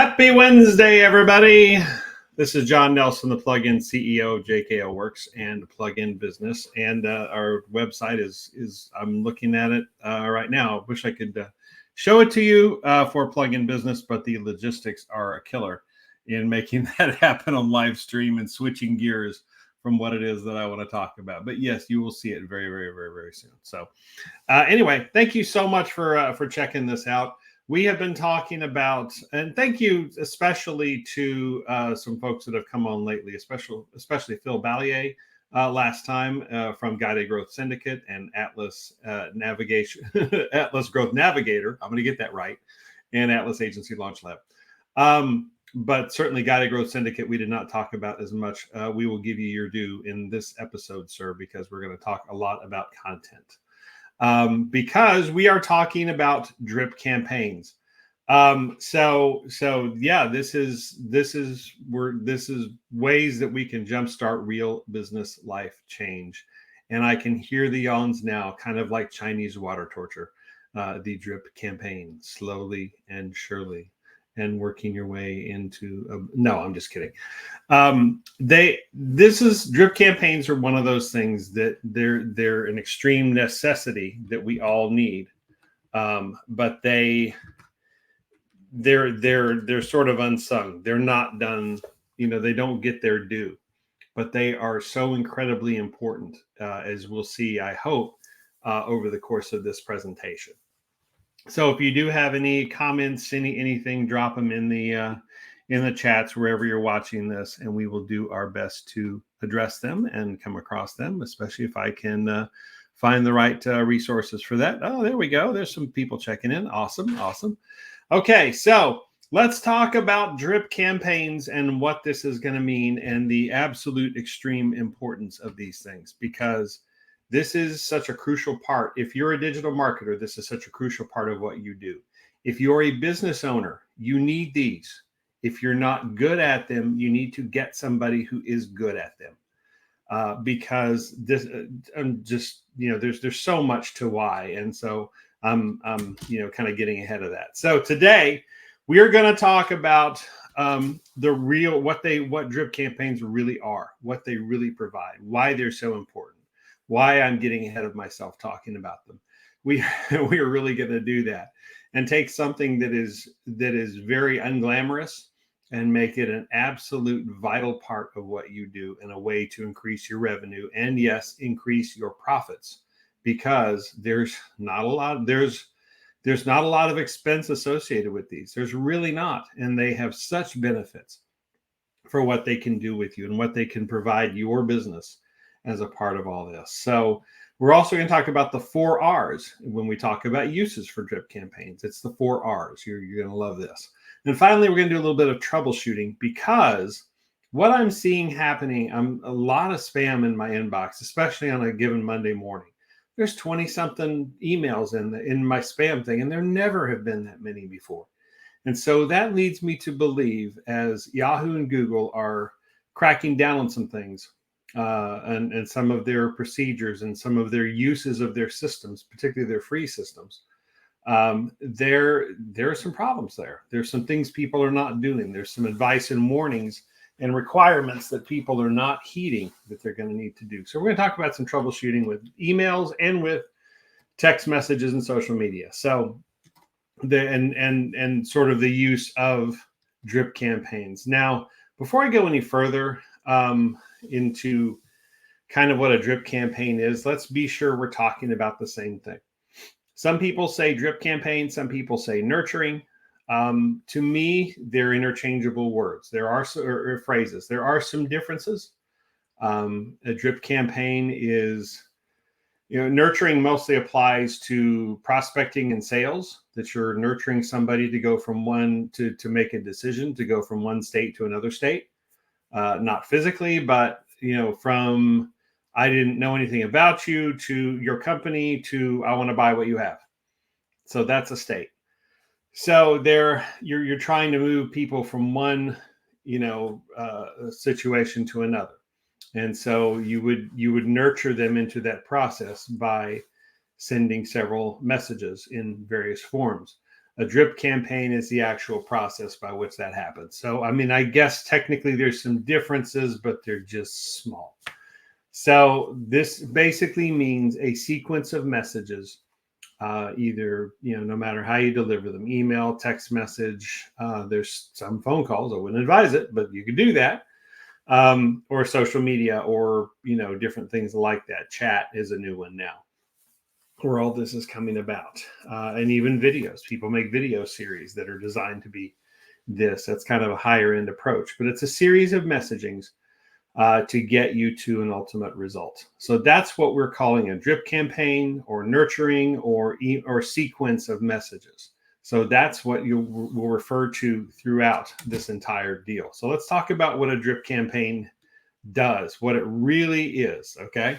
Happy Wednesday, everybody. This is John Nelson, the plugin CEO of JKL Works and Plugin Business. And our website is I'm looking at it right now. I wish I could show it to you for Plugin Business, but the logistics are a killer in making that happen on live stream and switching gears from what it is that I want to talk about. But yes, you will see it very, very, very, very soon. So anyway, thank you so much for checking this out. We have been talking about, and thank you especially to some folks that have come on lately, especially Phil Ballier last time from Guided Growth Syndicate and Atlas Navigation, Atlas Growth Navigator. I'm going to get that right, and Atlas Agency Launch Lab. But certainly Guided Growth Syndicate, we did not talk about as much. We will give you your due in this episode, sir, because we're going to talk a lot about content. Because we are talking about drip campaigns. So yeah, this is ways that we can jumpstart real business life change. And I can hear the yawns now, kind of like Chinese water torture, the drip campaign, slowly and surely, and working your way into no, I'm just kidding. Drip campaigns are one of those things that they're an extreme necessity that we all need, but they're sort of unsung. They're not done, they don't get their due, but they are so incredibly important, as we'll see, I hope, over the course of this presentation. So if you do have any comments, anything, drop them in the chats wherever you're watching this, and we will do our best to address them and come across them, especially if I can find the right resources for that. Oh, there we go. There's some people checking in. Awesome. Okay, so let's talk about drip campaigns and what this is going to mean and the absolute extreme importance of these things, because this is such a crucial part. If you're a digital marketer, this is such a crucial part of what you do. If you're a business owner, you need these. If you're not good at them, you need to get somebody who is good at them, because this there's so much to why. And so I'm kind of getting ahead of that. So today we are going to talk about what drip campaigns really are, what they really provide, why they're so important, why I'm getting ahead of myself talking about them. We are really going to do that and take something that is very unglamorous and make it an absolute vital part of what you do in a way to increase your revenue and, yes, increase your profits, because there's not a lot of expense associated with these. There's really not, and they have such benefits for what they can do with you and what they can provide your business as a part of all this. So we're also going to talk about the 4 R's when we talk about uses for drip campaigns. It's the 4 R's. You're going to love this. And finally, we're going to do a little bit of troubleshooting, because what I'm seeing happening, a lot of spam in my inbox, especially on a given Monday morning. There's 20-something emails in my spam thing, and there never have been that many before. And so that leads me to believe, as Yahoo and Google are cracking down on some things, and some of their procedures and some of their uses of their systems, particularly their free systems, there are some problems there. There's some things people are not doing. There's some advice and warnings and requirements that people are not heeding that they're going to need to do. So we're going to talk about some troubleshooting with emails and with text messages and social media. So and sort of the use of drip campaigns. Now, before I go any further into kind of what a drip campaign is, let's be sure we're talking about the same thing. Some people say drip campaign, some people say nurturing. To me, they're interchangeable words. There are or phrases. There are some differences. A drip campaign is, nurturing mostly applies to prospecting and sales, that you're nurturing somebody to go from one to make a decision to go from one state to another state. Not physically, but, from I didn't know anything about you to your company to I want to buy what you have. So that's a state. So you're trying to move people from one, situation to another. And so you would nurture them into that process by sending several messages in various forms. A drip campaign is the actual process by which that happens. So, I mean, I guess technically there's some differences, but they're just small. So this basically means a sequence of messages, either, no matter how you deliver them, email, text message, there's some phone calls. I wouldn't advise it, but you could do that. Or social media, or, different things like that. Chat is a new one now, where all this is coming about. And even videos. People make video series that are designed to be this. That's kind of a higher end approach, but it's a series of messagings to get you to an ultimate result. So that's what we're calling a drip campaign, or nurturing, or sequence of messages. So that's what you will refer to throughout this entire deal. So let's talk about what a drip campaign does, what it really is. Okay.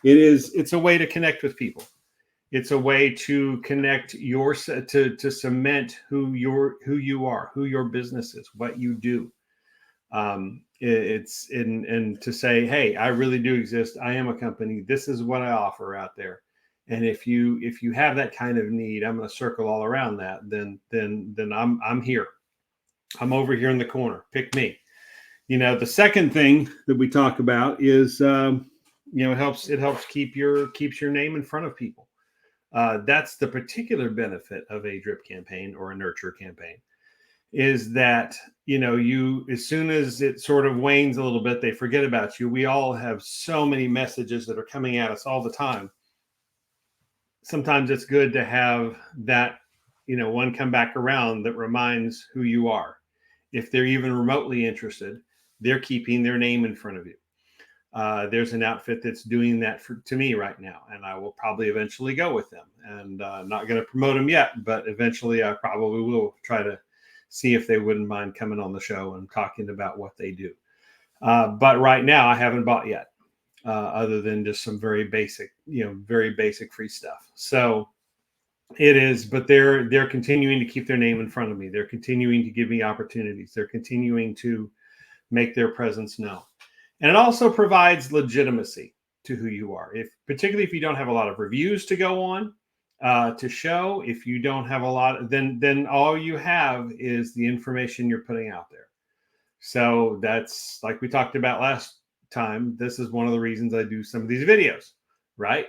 It's a way to connect with people. It's a way to connect to cement who you are, who your business is, what you do. It's and to say, hey, I really do exist. I am a company. This is what I offer out there. And if you have that kind of need, I'm going to circle all around that. Then I'm here. I'm over here in the corner. Pick me. The second thing that we talk about is, it helps keeps your name in front of people. That's the particular benefit of a drip campaign or a nurture campaign, is that, you, as soon as it sort of wanes a little bit, they forget about you. We all have so many messages that are coming at us all the time. Sometimes it's good to have that, one come back around that reminds who you are. If they're even remotely interested, they're keeping their name in front of you. There's an outfit that's doing that to me right now, and I will probably eventually go with them. And I'm not going to promote them yet, but eventually I probably will try to see if they wouldn't mind coming on the show and talking about what they do. But right now I haven't bought yet, other than just some very basic free stuff. So it is, but they're continuing to keep their name in front of me. They're continuing to give me opportunities. They're continuing to make their presence known. And it also provides legitimacy to who you are. Particularly if you don't have a lot of reviews to go on, to show, if you don't have a lot, then all you have is the information you're putting out there. So that's, like we talked about last time, this is one of the reasons I do some of these videos, right?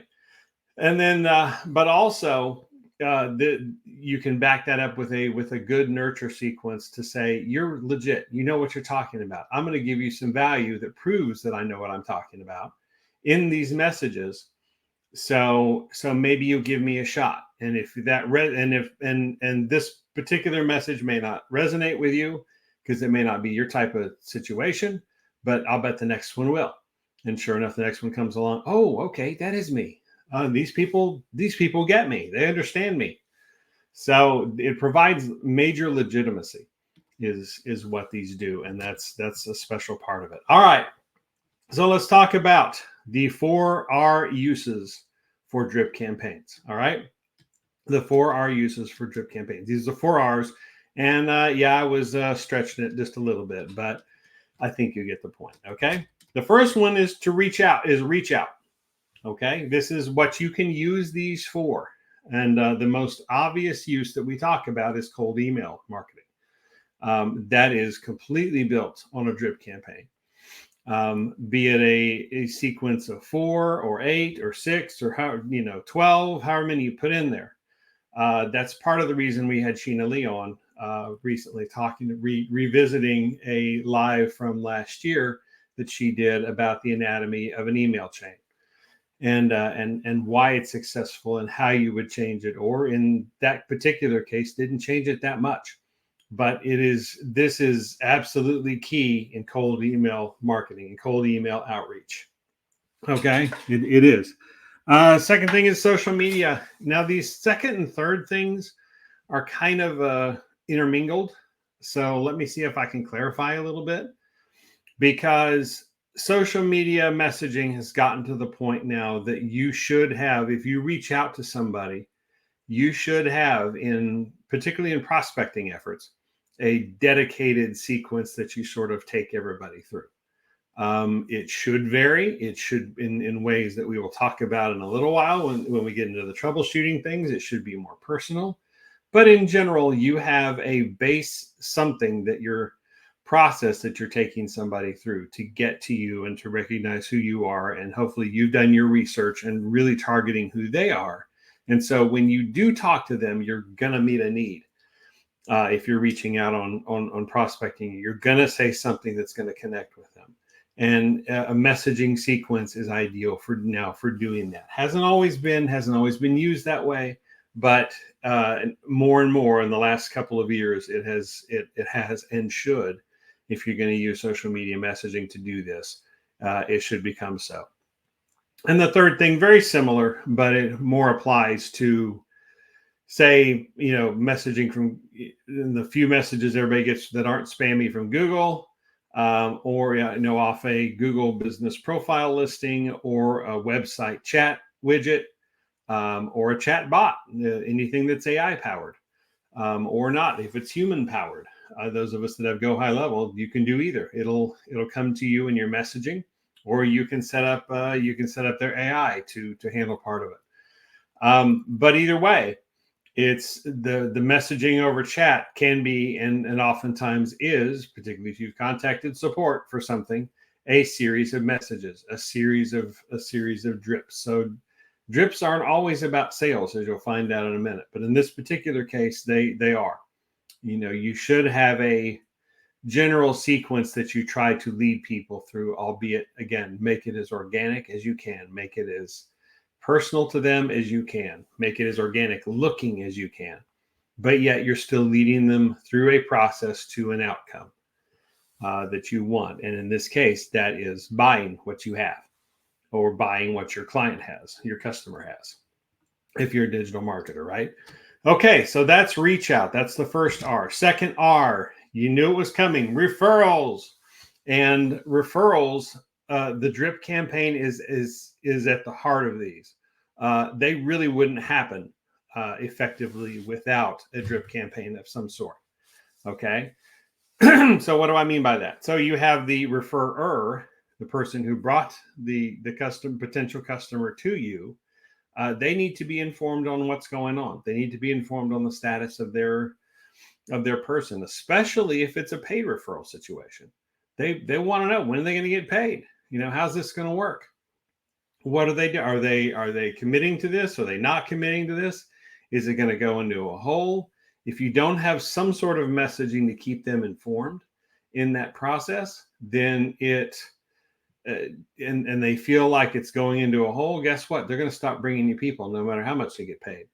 And then, but also, you can back that up with a good nurture sequence to say, you're legit. You know what you're talking about. I'm going to give you some value that proves that I know what I'm talking about in these messages. So maybe you'll give me a shot. And if that and this particular message may not resonate with you, because it may not be your type of situation, but I'll bet the next one will. And sure enough, the next one comes along. Oh, okay, that is me. These people get me. They understand me. So it provides major legitimacy is what these do. And that's a special part of it. All right. So let's talk about the 4R uses for drip campaigns. All right. The 4R uses for drip campaigns. These are the 4 R's. And I was stretching it just a little bit, but I think you get the point. Okay. The first one is to reach out. Okay. This is what you can use these for. And the most obvious use that we talk about is cold email marketing. That is completely built on a drip campaign. Be it a sequence of 4 or 8 or 6 or 12, however many you put in there. That's part of the reason we had Sheena Lee on recently, revisiting a live from last year that she did about the anatomy of an email chain, and why it's successful and how you would change it, or in that particular case, didn't change it that much. But this is absolutely key in cold email marketing and cold email outreach. Okay, it is. Second thing is social media. Now, these second and third things are kind of intermingled. So let me see if I can clarify a little bit, because social media messaging has gotten to the point now that you should have, if you reach out to somebody, you should have, particularly in prospecting efforts, a dedicated sequence that you sort of take everybody through. It should vary. It should, in ways that we will talk about in a little while when we get into the troubleshooting things, it should be more personal. But in general, you have a base something that your process that you're taking somebody through to get to you and to recognize who you are. And hopefully you've done your research and really targeting who they are. And so when you do talk to them, you're going to meet a need. If you're reaching out on prospecting, you're going to say something that's going to connect with them. And a messaging sequence is ideal for doing that. Hasn't always been used that way, but more and more in the last couple of years, it has and should. If you're going to use social media messaging to do this, it should become so. And the third thing, very similar, but it more applies to, say, messaging from the few messages everybody gets that aren't spammy from Google, or off a Google business profile listing, or a website chat widget, or a chat bot, anything that's AI powered, or not. If it's human powered, those of us that have Go High Level, you can do either. It'll come to you in your messaging, or you can set up their AI to handle part of it. But either way, it's the messaging over chat can be, and oftentimes is, particularly if you've contacted support for something, a series of messages, a series of drips. So drips aren't always about sales, as you'll find out in a minute. But in this particular case, they are. You should have a general sequence that you try to lead people through, albeit, again, make it as organic as you can, make it as personal to them as you can, make it as organic looking as you can, but yet you're still leading them through a process to an outcome that you want. And in this case, that is buying what you have, or buying what your client has, your customer has, if you're a digital marketer, right? Okay, so that's reach out. That's the first R. Second R, you knew it was coming, referrals. And referrals, the drip campaign is at the heart of these. They really wouldn't happen effectively without a drip campaign of some sort. Okay. So what do I mean by that? So you have the referrer, the person who brought the potential customer to you. They need to be informed on what's going on. They need to be informed on the status of their person, especially if it's a paid referral situation. They want to know, when are they going to get paid? How's this going to work? What do they do? Are they committing to this? Are they not committing to this? Is it going to go into a hole? If you don't have some sort of messaging to keep them informed in that process, then and they feel like it's going into a hole, guess what? They're going to stop bringing you people no matter how much they get paid,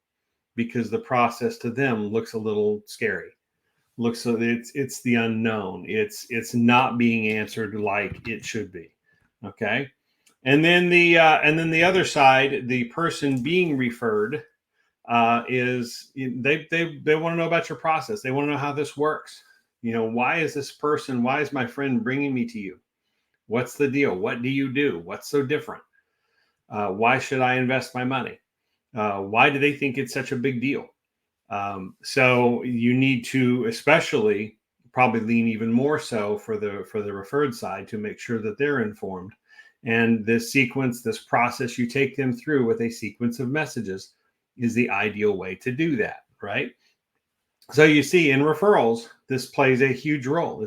because the process to them looks a little scary. It's the unknown. It's not being answered like it should be. Okay. And then the other side, the person being referred, is they want to know about your process. They want to know how this works. Why is my friend bringing me to you? What's the deal? What do you do? What's so different? Why should I invest my money? Why do they think it's such a big deal? So you need to, especially, probably lean even more so for the referred side, to make sure that they're informed. And this process you take them through with a sequence of messages is the ideal way to do that, right? So you see, in referrals, this plays a huge role.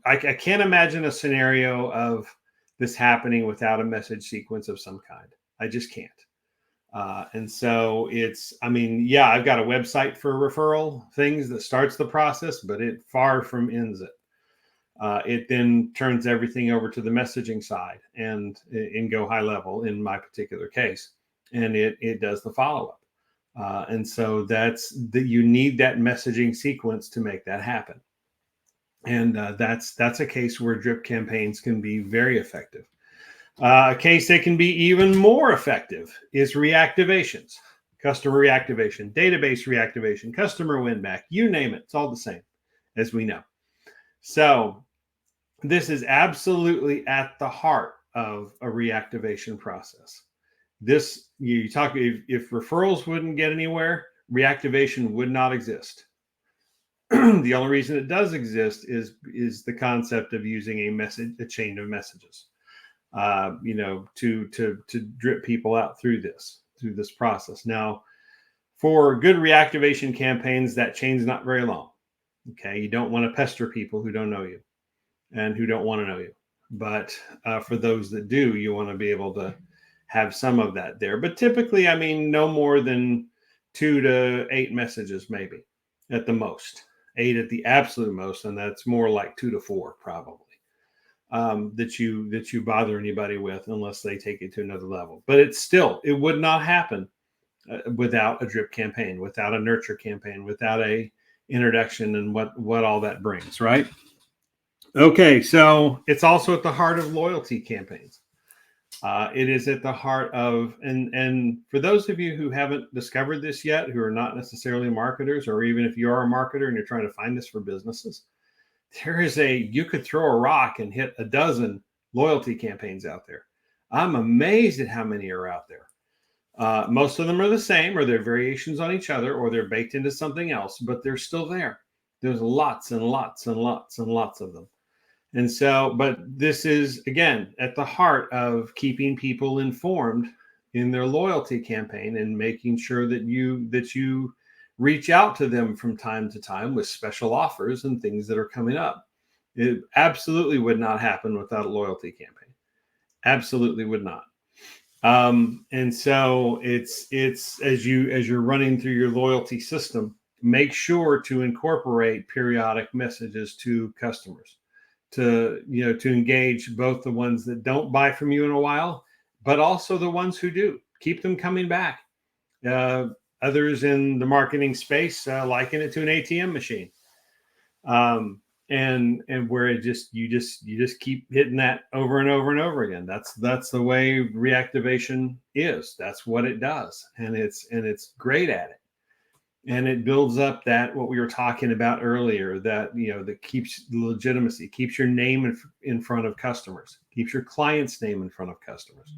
I can't imagine a scenario of this happening without a message sequence of some kind. I just can't. And so I've got a website for referral things that starts the process, but it far from ends it. It then turns everything over to the messaging side, and in Go High Level, in my particular case, and it does the follow-up. And so you need that messaging sequence to make that happen. And that's a case where drip campaigns can be very effective. A case that can be even more effective is reactivations, customer reactivation, database reactivation, customer win back, you name it. It's all the same, as we know. So this is absolutely at the heart of a reactivation process. If referrals wouldn't get anywhere, reactivation would not exist. The only reason it does exist is the concept of using a chain of messages, to drip people out through this process. Now, For good reactivation campaigns, that chain's not very long. Okay, you don't want to pester people who don't know you and who don't want to know you. But for those that do, you want to be able to have some of that there. But typically, I mean, no more than 2 to 8 messages, maybe at the most, 8 at the absolute most, and that's more like 2 to 4 probably. That you bother anybody with, unless they take it to another level. But it would not happen without a drip campaign, without a nurture campaign, without a introduction and what all that brings, right? Okay, so it's also at the heart of loyalty campaigns. It is at the heart of, and for those of you who haven't discovered this yet, who are not necessarily marketers, or even if you are a marketer and you're trying to find this for businesses, you could throw a rock and hit a dozen loyalty campaigns out there. I'm amazed at how many are out there. Most of them are the same, or they're variations on each other, or they're baked into something else, but they're still there. There's lots and lots and lots and lots of them. And so, but this is, again, at the heart of keeping people informed in their loyalty campaign and making sure that you reach out to them from time to time with special offers and things that are coming up. It absolutely would not happen without a loyalty campaign. Absolutely would not. And so it's as you're running through your loyalty system, make sure to incorporate periodic messages to customers, to engage both the ones that don't buy from you in a while, but also the ones who do. Keep them coming back. Others in the marketing space liken it to an ATM machine, and where you just keep hitting that over and over and over again. That's the way reactivation is. That's what it does, and it's great at it. And it builds up that what we were talking about earlier, that that keeps legitimacy, keeps your name in front of customers, keeps your client's name in front of customers.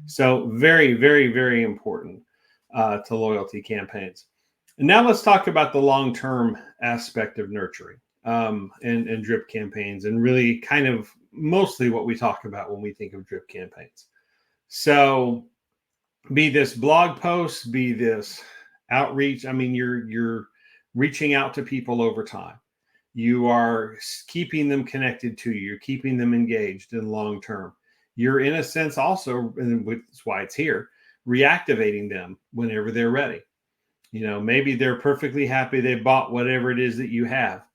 So very, very, very important to loyalty campaigns. And now let's talk about the long-term aspect of nurturing and drip campaigns, and really kind of mostly what we talk about when we think of drip campaigns. So be this blog post, be this outreach. I mean, you're reaching out to people over time. You are keeping them connected to you. You're keeping them engaged in long term. You're, in a sense, also, and that's why it's here, reactivating them whenever they're ready. Maybe they're perfectly happy they bought whatever it is that you have,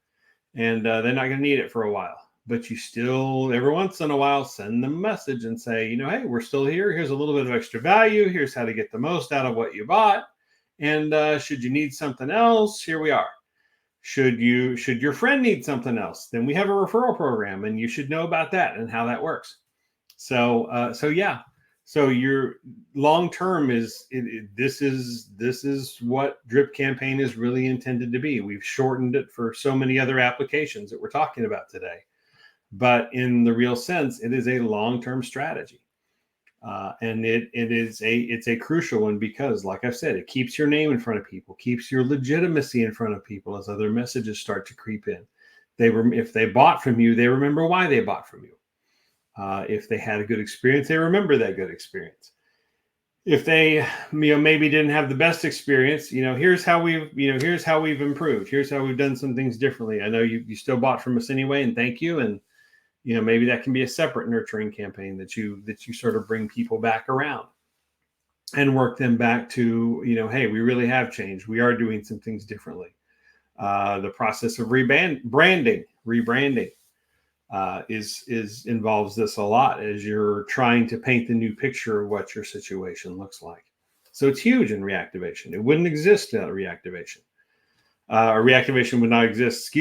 and they're not going to need it for a while. But you still, every once in a while, send them a message and say, hey, we're still here. Here's a little bit of extra value. Here's how to get the most out of what you bought. And should you need something else, here we are. Should your friend need something else, then we have a referral program, and you should know about that and how that works. So your long term this is what drip campaign is really intended to be. We've shortened it for so many other applications that we're talking about today, but in the real sense, it is a long-term strategy. And it's a crucial one, because, like I've said, it keeps your name in front of people, keeps your legitimacy in front of people as other messages start to creep in. If they bought from you, they remember why they bought from you. If they had a good experience, they remember that good experience. If they maybe didn't have the best experience, here's how we've improved. Here's how we've done some things differently. I know you still bought from us anyway, and thank you. And maybe that can be a separate nurturing campaign that you sort of bring people back around and work them back to, hey, we really have changed. We are doing some things differently. The process of rebranding involves this a lot, as you're trying to paint the new picture of what your situation looks like. So it's huge in reactivation. It wouldn't exist without reactivation. Reactivation would not exist,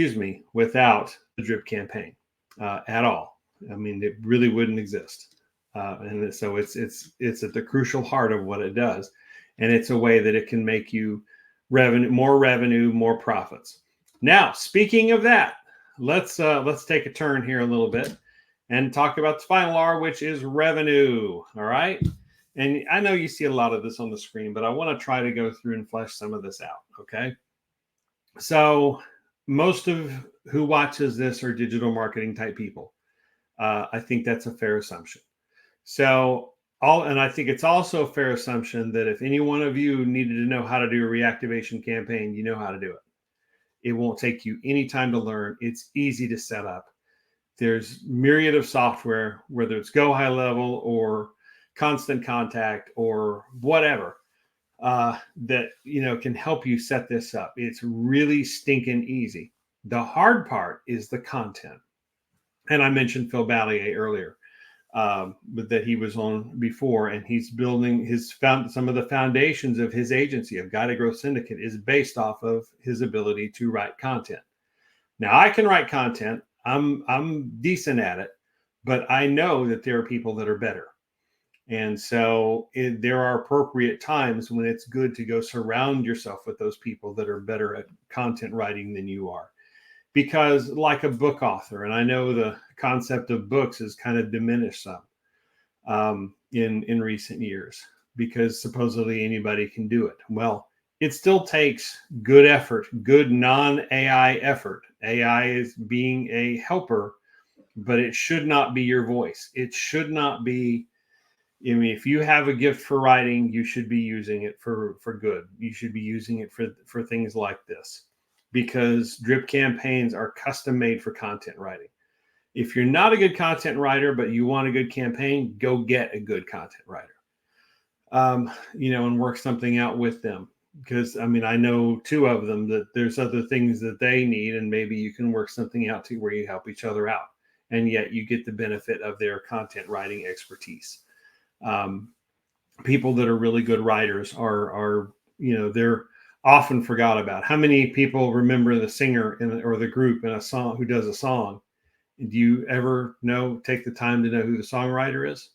without the drip campaign. At all. I mean, it really wouldn't exist. And so it's at the crucial heart of what it does. And it's a way that it can make you revenue, more profits. Now, speaking of that, let's take a turn here a little bit and talk about the final R, which is revenue. All right. And I know you see a lot of this on the screen, but I want to try to go through and flesh some of this out. Okay. So most of who watches this are digital marketing type people. I think that's a fair assumption. So and I think it's also a fair assumption that if any one of you needed to know how to do a reactivation campaign, you know how to do it. It won't take you any time to learn. It's easy to set up. There's myriad of software, whether it's Go High Level or Constant Contact or whatever, that can help you set this up. It's really stinking easy. The hard part is the content. And I mentioned Phil Ballier earlier, but that he was on before, and he's building some of the foundations of his agency of Guided Growth Syndicate is based off of his ability to write content. Now I can write content. I'm decent at it, but I know that there are people that are better. And so there are appropriate times when it's good to go surround yourself with those people that are better at content writing than you are. Because like a book author, and I know the concept of books has kind of diminished some in recent years because supposedly anybody can do it. Well, it still takes good effort, good non-AI effort. AI is being a helper, but it should not be your voice. It should not be. I mean, if you have a gift for writing, you should be using it for good. You should be using it for things like this, because drip campaigns are custom made for content writing. If you're not a good content writer, but you want a good campaign, go get a good content writer, and work something out with them. Because I mean, I know two of them that there's other things that they need, and maybe you can work something out to where you help each other out, and yet you get the benefit of their content writing expertise. People that are really good writers are they're often forgot about. How many people remember the singer or the group in a song who does a song? Do you ever take the time to know who the songwriter is?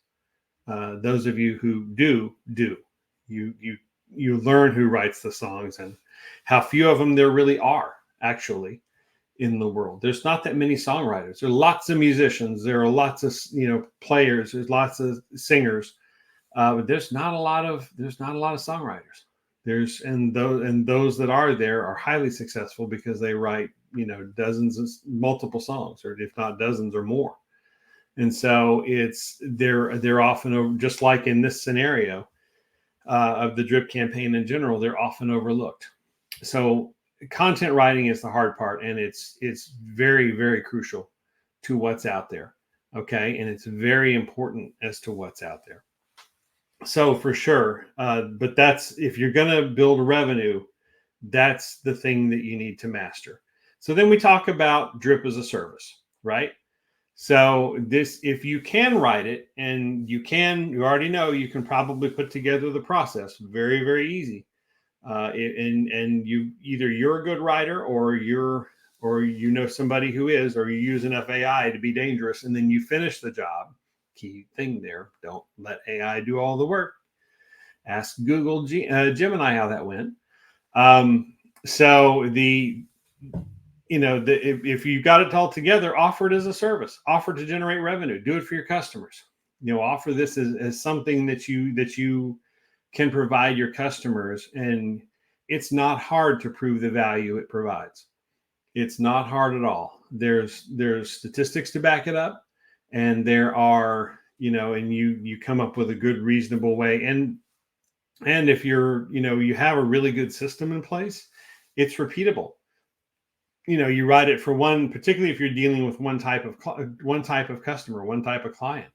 Those of you who do you learn who writes the songs and how few of them there really are actually in the world. There's not that many songwriters. There are lots of musicians. There are lots of players. There's lots of singers, but there's not a lot of songwriters. Those that are there are highly successful because they write dozens of multiple songs, or if not dozens or more. And so they're often, just like in this scenario of the drip campaign in general, they're often overlooked. So content writing is the hard part, and it's very, very crucial to what's out there. Okay, and it's very important as to what's out there. So for sure, but that's, if you're going to build revenue, that's the thing that you need to master. So then we talk about drip as a service, right? So this, if you can write it, and you already know, you can probably put together the process very, very easy. And you're a good writer, or somebody who is, or you use enough AI to be dangerous, and then you finish the job. Key thing there: don't let AI do all the work. Ask Google Gemini how that went. So if you've got it all together, offer it as a service, offer to generate revenue, do it for your customers. Offer this as something that you can provide your customers, and it's not hard to prove the value it provides. It's not hard at all. There's statistics to back it up, and there are, and you come up with a good, reasonable way. And if you have a really good system in place, it's repeatable. You write it for one, particularly if you're dealing with one type of customer, one type of client,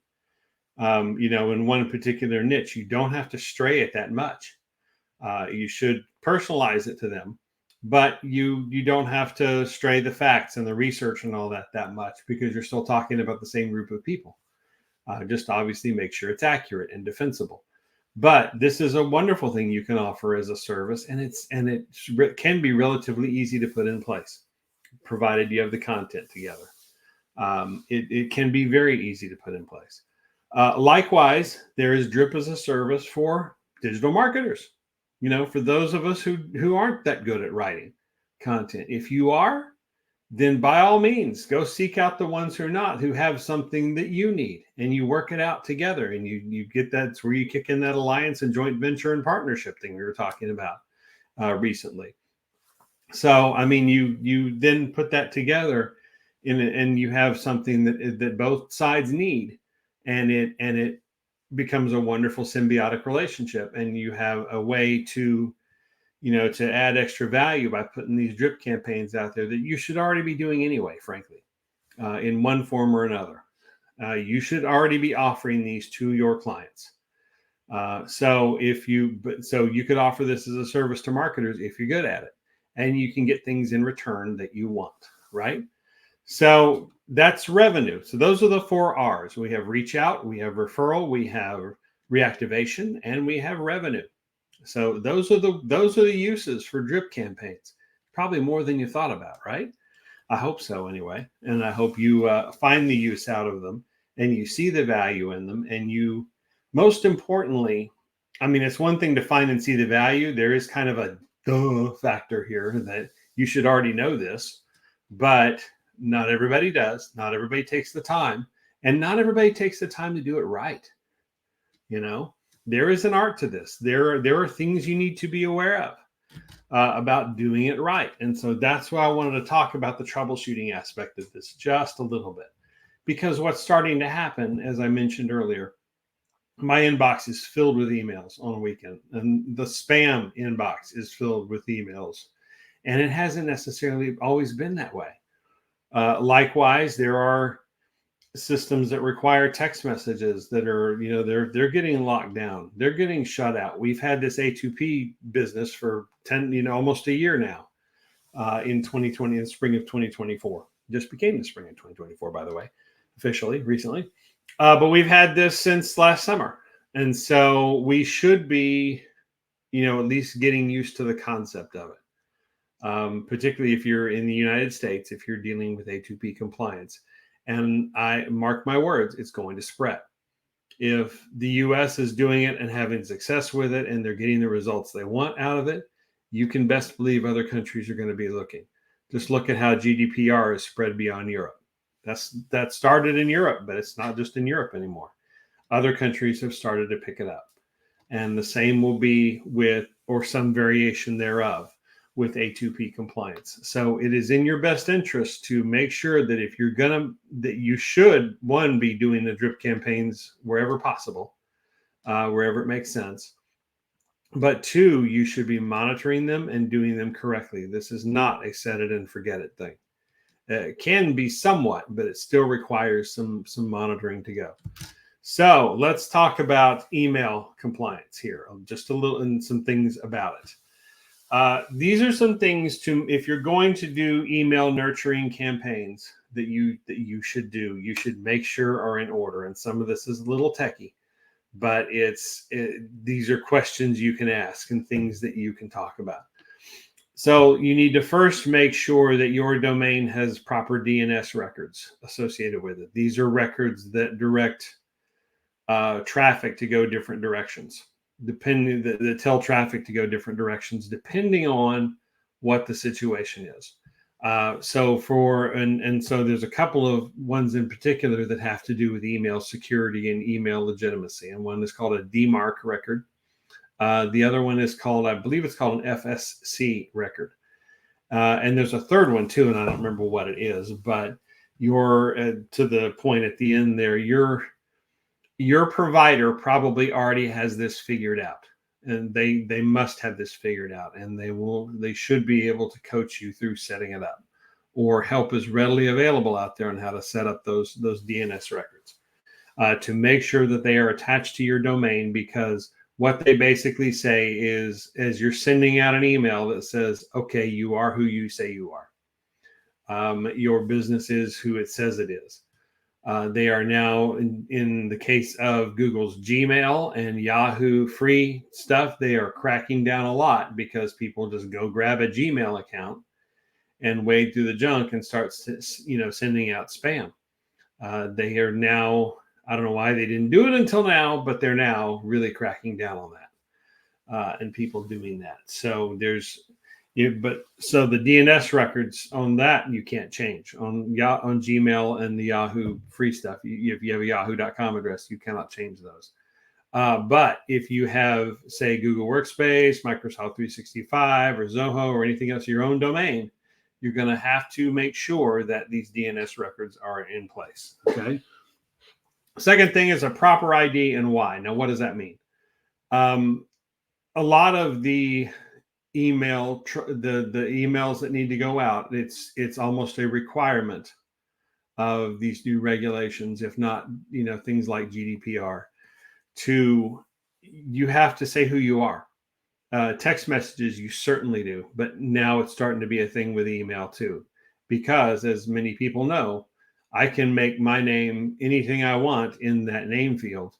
in one particular niche. You don't have to stray it that much. You should personalize it to them, but you don't have to stray the facts and the research and all that much, because you're still talking about the same group of people. Just obviously make sure it's accurate and defensible. But this is a wonderful thing you can offer as a service, and it can be relatively easy to put in place, provided you have the content together. It can be very easy to put in place. Likewise, there is drip as a service for digital marketers. For those of us who aren't that good at writing content. If you are, then by all means, go seek out the ones who are not, who have something that you need, and you work it out together, and you get that. It's where you kick in that alliance and joint venture and partnership thing we were talking about recently. So, I mean, you then put that together and you have something that both sides need, and it becomes a wonderful symbiotic relationship, and you have a way to, to add extra value by putting these drip campaigns out there that you should already be doing anyway, frankly, in one form or another. You should already be offering these to your clients. So you could offer this as a service to marketers if you're good at it, and you can get things in return that you want, right? So that's revenue. So those are the 4 R's. We have reach out, we have referral, we have reactivation, and we have revenue. So those are the uses for drip campaigns. Probably more than you thought about, right? I hope so anyway. And I hope you find the use out of them, and you see the value in them, and you, most importantly, I mean, it's one thing to find and see the value. There is kind of a duh factor here that you should already know this, but not everybody does. Not everybody takes the time, and not everybody takes the time to do it right. There is an art to this. There are things you need to be aware of about doing it right. And so that's why I wanted to talk about the troubleshooting aspect of this just a little bit, because what's starting to happen, as I mentioned earlier, my inbox is filled with emails on a weekend, and the spam inbox is filled with emails, and it hasn't necessarily always been that way. Likewise, there are systems that require text messages that are, they're getting locked down. They're getting shut out. We've had this A2P business for almost a year now, in 2020, in the spring of 2024. Just became the spring of 2024, by the way, officially recently. But we've had this since last summer. And so we should be, at least getting used to the concept of it. Particularly if you're in the United States, if you're dealing with A2P compliance. And I mark my words, it's going to spread. If the US is doing it and having success with it, and they're getting the results they want out of it, you can best believe other countries are going to be looking. Just look at how GDPR is spread beyond Europe. That started in Europe, but it's not just in Europe anymore. Other countries have started to pick it up. And the same will be with, or some variation thereof, with A2P compliance. So it is in your best interest to make sure that if you're that you should, one, be doing the drip campaigns wherever possible, wherever it makes sense. But 2, you should be monitoring them and doing them correctly. This is not a set it and forget it thing. It can be somewhat, but it still requires some monitoring to go. So let's talk about email compliance here, just a little, and some things about it. These are some things if you're going to do email nurturing campaigns that you should do, you should make sure are in order. And some of this is a little techie, but these are questions you can ask and things that you can talk about. So you need to first make sure that your domain has proper DNS records associated with it. These are records that direct traffic to go different directions, that tell traffic to go different directions depending on what the situation is. So there's a couple of ones in particular that have to do with email security and email legitimacy, and one is called a DMARC record. The other one is called, I believe it's called an FSC record. And there's a third one too, and I don't remember what it is, but to the point at the end there, your provider probably already has this figured out, and they must have this figured out, and they should be able to coach you through setting it up, or help is readily available out there on how to set up those DNS records to make sure that they are attached to your domain, because what they basically say is, as you're sending out an email that says, okay, you are who you say you are. Your business is who it says it is. They are now, in the case of Google's Gmail and Yahoo free stuff, they are cracking down a lot because people just go grab a Gmail account and wade through the junk and start, sending out spam. They are now, I don't know why they didn't do it until now, but they're now really cracking down on that, and people doing that. So so the DNS records on that you can't change on Gmail and the Yahoo free stuff. If you have a yahoo.com address, you cannot change those. But if you have, say, Google Workspace, Microsoft 365, or Zoho, or anything else, your own domain, you're going to have to make sure that these DNS records are in place. Okay. Second thing is a proper ID and why. Now, what does that mean? Um, a lot of the the emails that need to go out, it's almost a requirement of these new regulations, if not, things like GDPR, to you have to say who you are. Text messages, you certainly do, but now it's starting to be a thing with email too, because as many people know, I can make my name anything I want in that name field,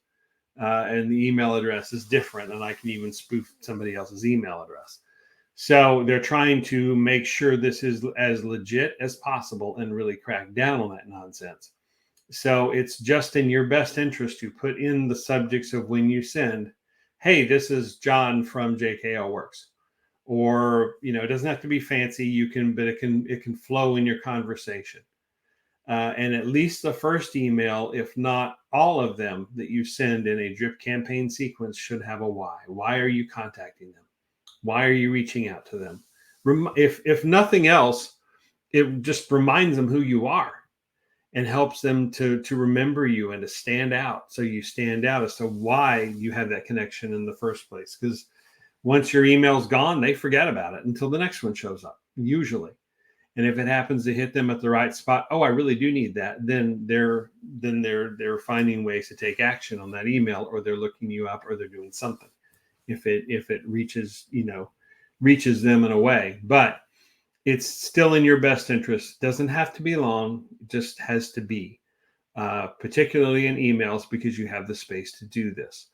and the email address is different, and I can even spoof somebody else's email address. So they're trying to make sure this is as legit as possible and really crack down on that nonsense. So it's just in your best interest to put in the subjects of when you send, hey, this is John from JKL Works. Or, it doesn't have to be fancy. But it can flow in your conversation. And at least the first email, if not all of them that you send in a drip campaign sequence, should have a why. Why are you contacting them? Why are you reaching out to them? If nothing else, it just reminds them who you are and helps them to remember you and to stand out. So you stand out as to why you have that connection in the first place. Because once your email's gone, they forget about it until the next one shows up, usually. And if it happens to hit them at the right spot, oh, I really do need that, then they're finding ways to take action on that email, or they're looking you up, or they're doing something. If it reaches them in a way. But it's still in your best interest. Doesn't have to be long, it just has to be, particularly in emails, because you have the space to do this.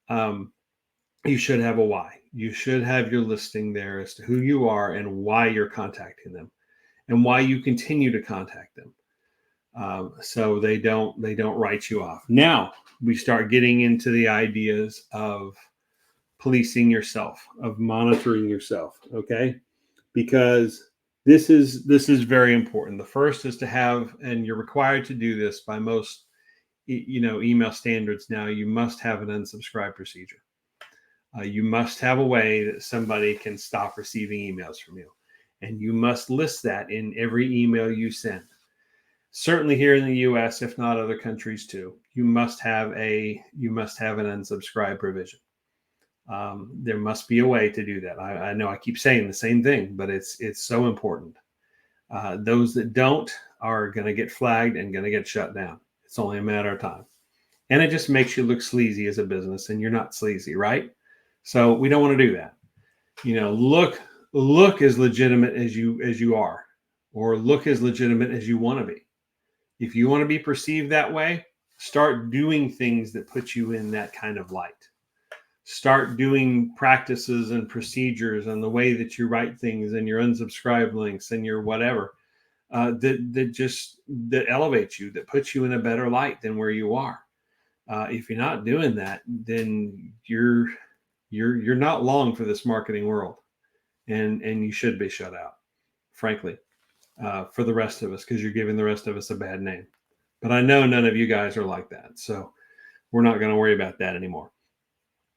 You should have a why. You should have your listing there as to who you are and why you're contacting them and why you continue to contact them. So they don't write you off. Now we start getting into the ideas of policing yourself, of monitoring yourself. Okay. Because this is very important. The first is to have, and you're required to do this by most email standards now, you must have an unsubscribe procedure. You must have a way that somebody can stop receiving emails from you, and you must list that in every email you send. Certainly here in the US, if not other countries too, you must have an unsubscribe provision. There must be a way to do that. I know I keep saying the same thing, but it's so important. Those that don't are going to get flagged and going to get shut down. It's only a matter of time. And it just makes you look sleazy as a business, and you're not sleazy, right? So we don't want to do that. Look as legitimate as you are, or look as legitimate as you want to be. If you want to be perceived that way, start doing things that put you in that kind of light. Start doing practices and procedures and the way that you write things and your unsubscribe links and your whatever, that elevates you, that puts you in a better light than where you are. If you're not doing that, then you're not long for this marketing world, and you should be shut out, frankly, for the rest of us, because you're giving the rest of us a bad name. But I know none of you guys are like that, so we're not going to worry about that anymore.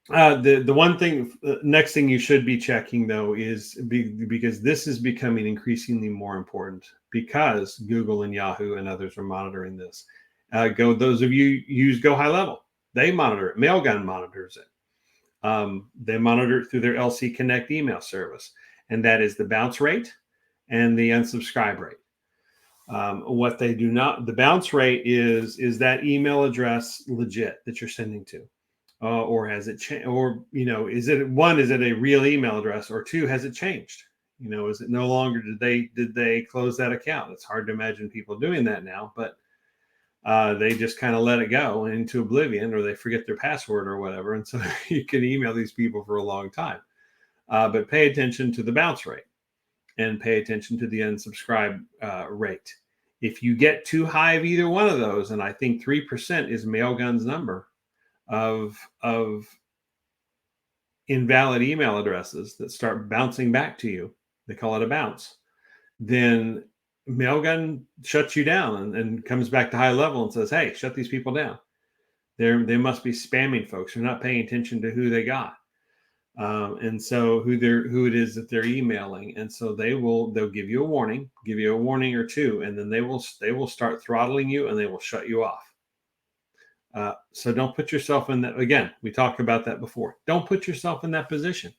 The one thing, next thing you should be checking though is because this is becoming increasingly more important, because Google and Yahoo and others are monitoring this. Those of you use Go High Level, they monitor it. Mailgun monitors it. They monitor it through their LC Connect email service, and that is the bounce rate and the unsubscribe rate. What they do not, the bounce rate is that email address legit that you're sending to. Or has it changed? Or, is it a real email address? Or two, has it changed? Is it no longer, did they close that account? It's hard to imagine people doing that now, but they just kind of let it go into oblivion, or they forget their password or whatever. And so you can email these people for a long time. But pay attention to the bounce rate and pay attention to the unsubscribe rate. If you get too high of either one of those, and I think 3% is Mailgun's number of invalid email addresses that start bouncing back to you, they call it a bounce, then Mailgun shuts you down and comes back to High Level and says, hey, shut these people down. They must be spamming folks. They're not paying attention to who they got. And so who it is that they're emailing. And so they'll give you a warning or two, and then they will start throttling you, and they will shut you off. So don't put yourself in that. Again, we talked about that before. Don't put yourself in that position.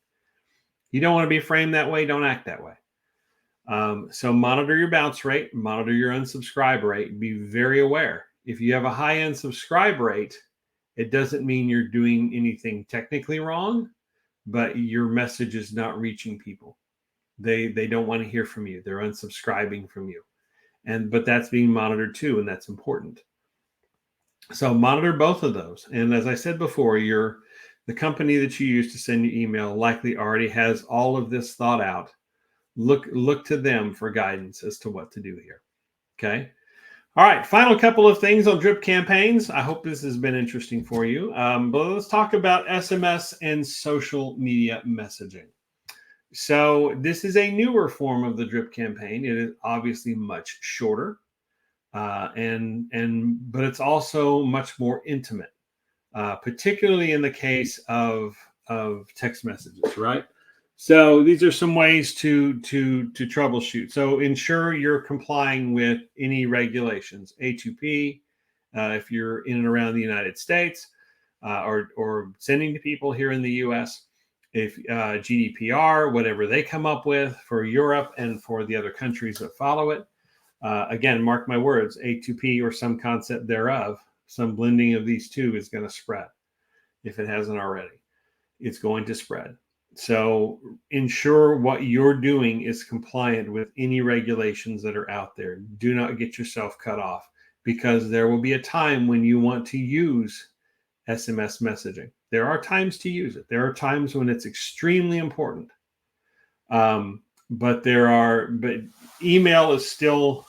You don't want to be framed that way. Don't act that way. So monitor your bounce rate, monitor your unsubscribe rate. Be very aware. If you have a high unsubscribe rate, it doesn't mean you're doing anything technically wrong, but your message is not reaching people. They don't want to hear from you. They're unsubscribing from you. But that's being monitored too, and that's important. So monitor both of those. And as I said before, the company that you use to send your email likely already has all of this thought out. Look to them for guidance as to what to do here. Okay. All right. Final couple of things on drip campaigns. I hope this has been interesting for you. But let's talk about SMS and social media messaging. So this is a newer form of the drip campaign. It is obviously much shorter, but it's also much more intimate, particularly in the case of text messages, right? So these are some ways to troubleshoot. So ensure you're complying with any regulations, A2P, if you're in and around the United States, or sending to people here in the U.S. If GDPR, whatever they come up with for Europe and for the other countries that follow it. Again, mark my words, A2P or some concept thereof, some blending of these two is going to spread. If it hasn't already, it's going to spread. So ensure what you're doing is compliant with any regulations that are out there. Do not get yourself cut off, because there will be a time when you want to use SMS messaging. There are times to use it. There are times when it's extremely important. But email is still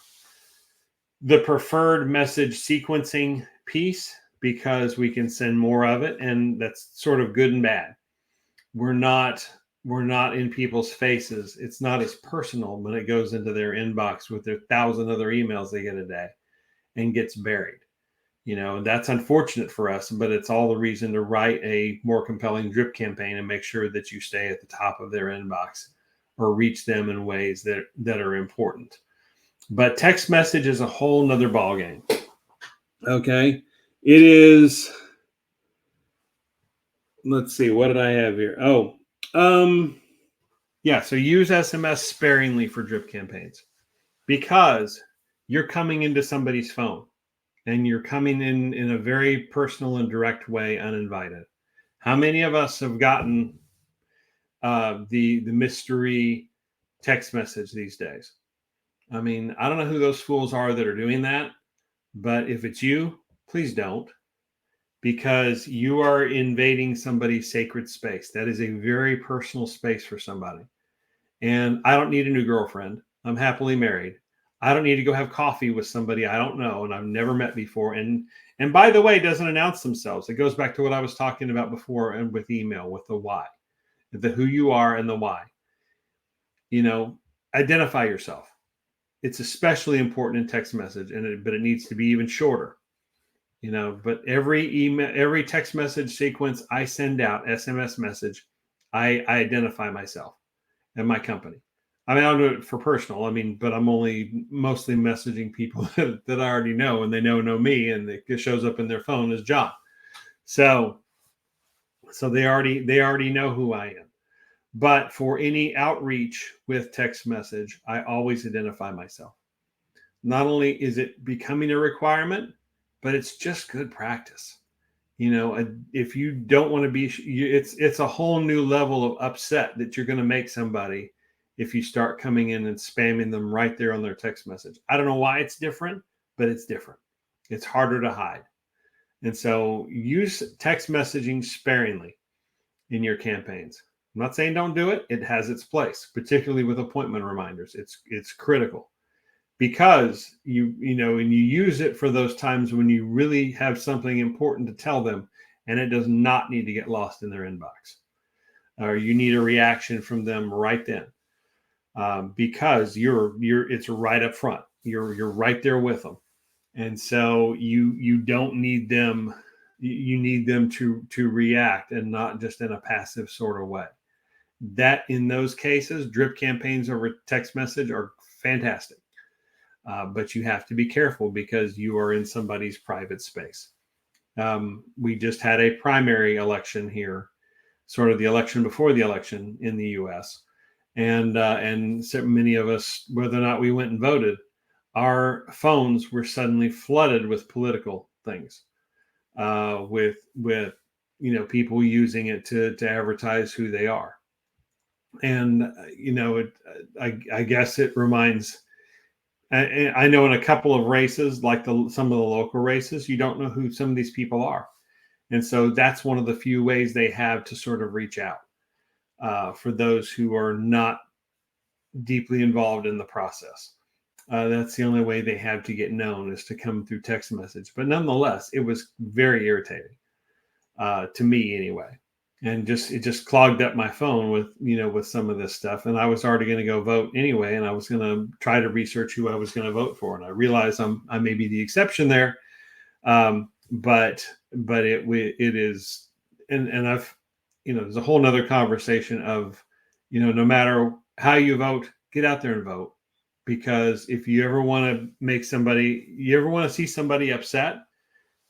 the preferred message sequencing piece, because we can send more of it, and that's sort of good and bad. We're not in people's faces. It's not as personal when it goes into their inbox with their 1,000 other emails they get a day and gets buried. That's unfortunate for us, but it's all the reason to write a more compelling drip campaign and make sure that you stay at the top of their inbox or reach them in ways that are important. But text message is a whole nother ballgame. Okay. It is. Let's see. What did I have here? So use SMS sparingly for drip campaigns, because you're coming into somebody's phone and you're coming in a very personal and direct way, uninvited. How many of us have gotten the mystery text message these days? I mean, I don't know who those fools are that are doing that, but if it's you, please don't, because you are invading somebody's sacred space. That is a very personal space for somebody. And I don't need a new girlfriend. I'm happily married. I don't need to go have coffee with somebody I don't know and I've never met before. And by the way, doesn't announce themselves. It goes back to what I was talking about before, and with email, with the why, the who you are and the why. Identify yourself. It's especially important in text message, but it needs to be even shorter. But every text message sequence I send out, SMS message, I identify myself and my company. I mean, I'll do it for personal. But I'm only mostly messaging people that I already know, and they know me, and it shows up in their phone as John. So they already know who I am. But for any outreach with text message, I always identify myself. Not only is it becoming a requirement, but it's just good practice. If you don't want to be, it's a whole new level of upset that you're going to make somebody if you start coming in and spamming them right there on their text message. I don't know why it's different, but it's different. It's harder to hide. And so use text messaging sparingly in your campaigns. I'm not saying don't do it. It has its place, particularly with appointment reminders. It's critical, because you use it for those times when you really have something important to tell them, and it does not need to get lost in their inbox, or you need a reaction from them right then, because it's right up front. You're right there with them, and so you don't need them. You need them to react, and not just in a passive sort of way. That in those cases, drip campaigns over text message are fantastic. But you have to be careful, because you are in somebody's private space. We just had a primary election here, sort of the election before the election in the U.S. And so many of us, whether or not we went and voted, our phones were suddenly flooded with political things, with people using it to advertise who they are. And I guess it reminds. I know in a couple of races, like some of the local races, you don't know who some of these people are, and so that's one of the few ways they have to sort of reach out for those who are not deeply involved in the process. That's the only way they have to get known, is to come through text message. But nonetheless, it was very irritating to me anyway. And it just clogged up my phone with some of this stuff. And I was already going to go vote anyway, and I was going to try to research who I was going to vote for. And I realized I may be the exception there, but it is, and I've there's a whole nother conversation of no matter how you vote, get out there and vote, because if you ever want to see somebody upset,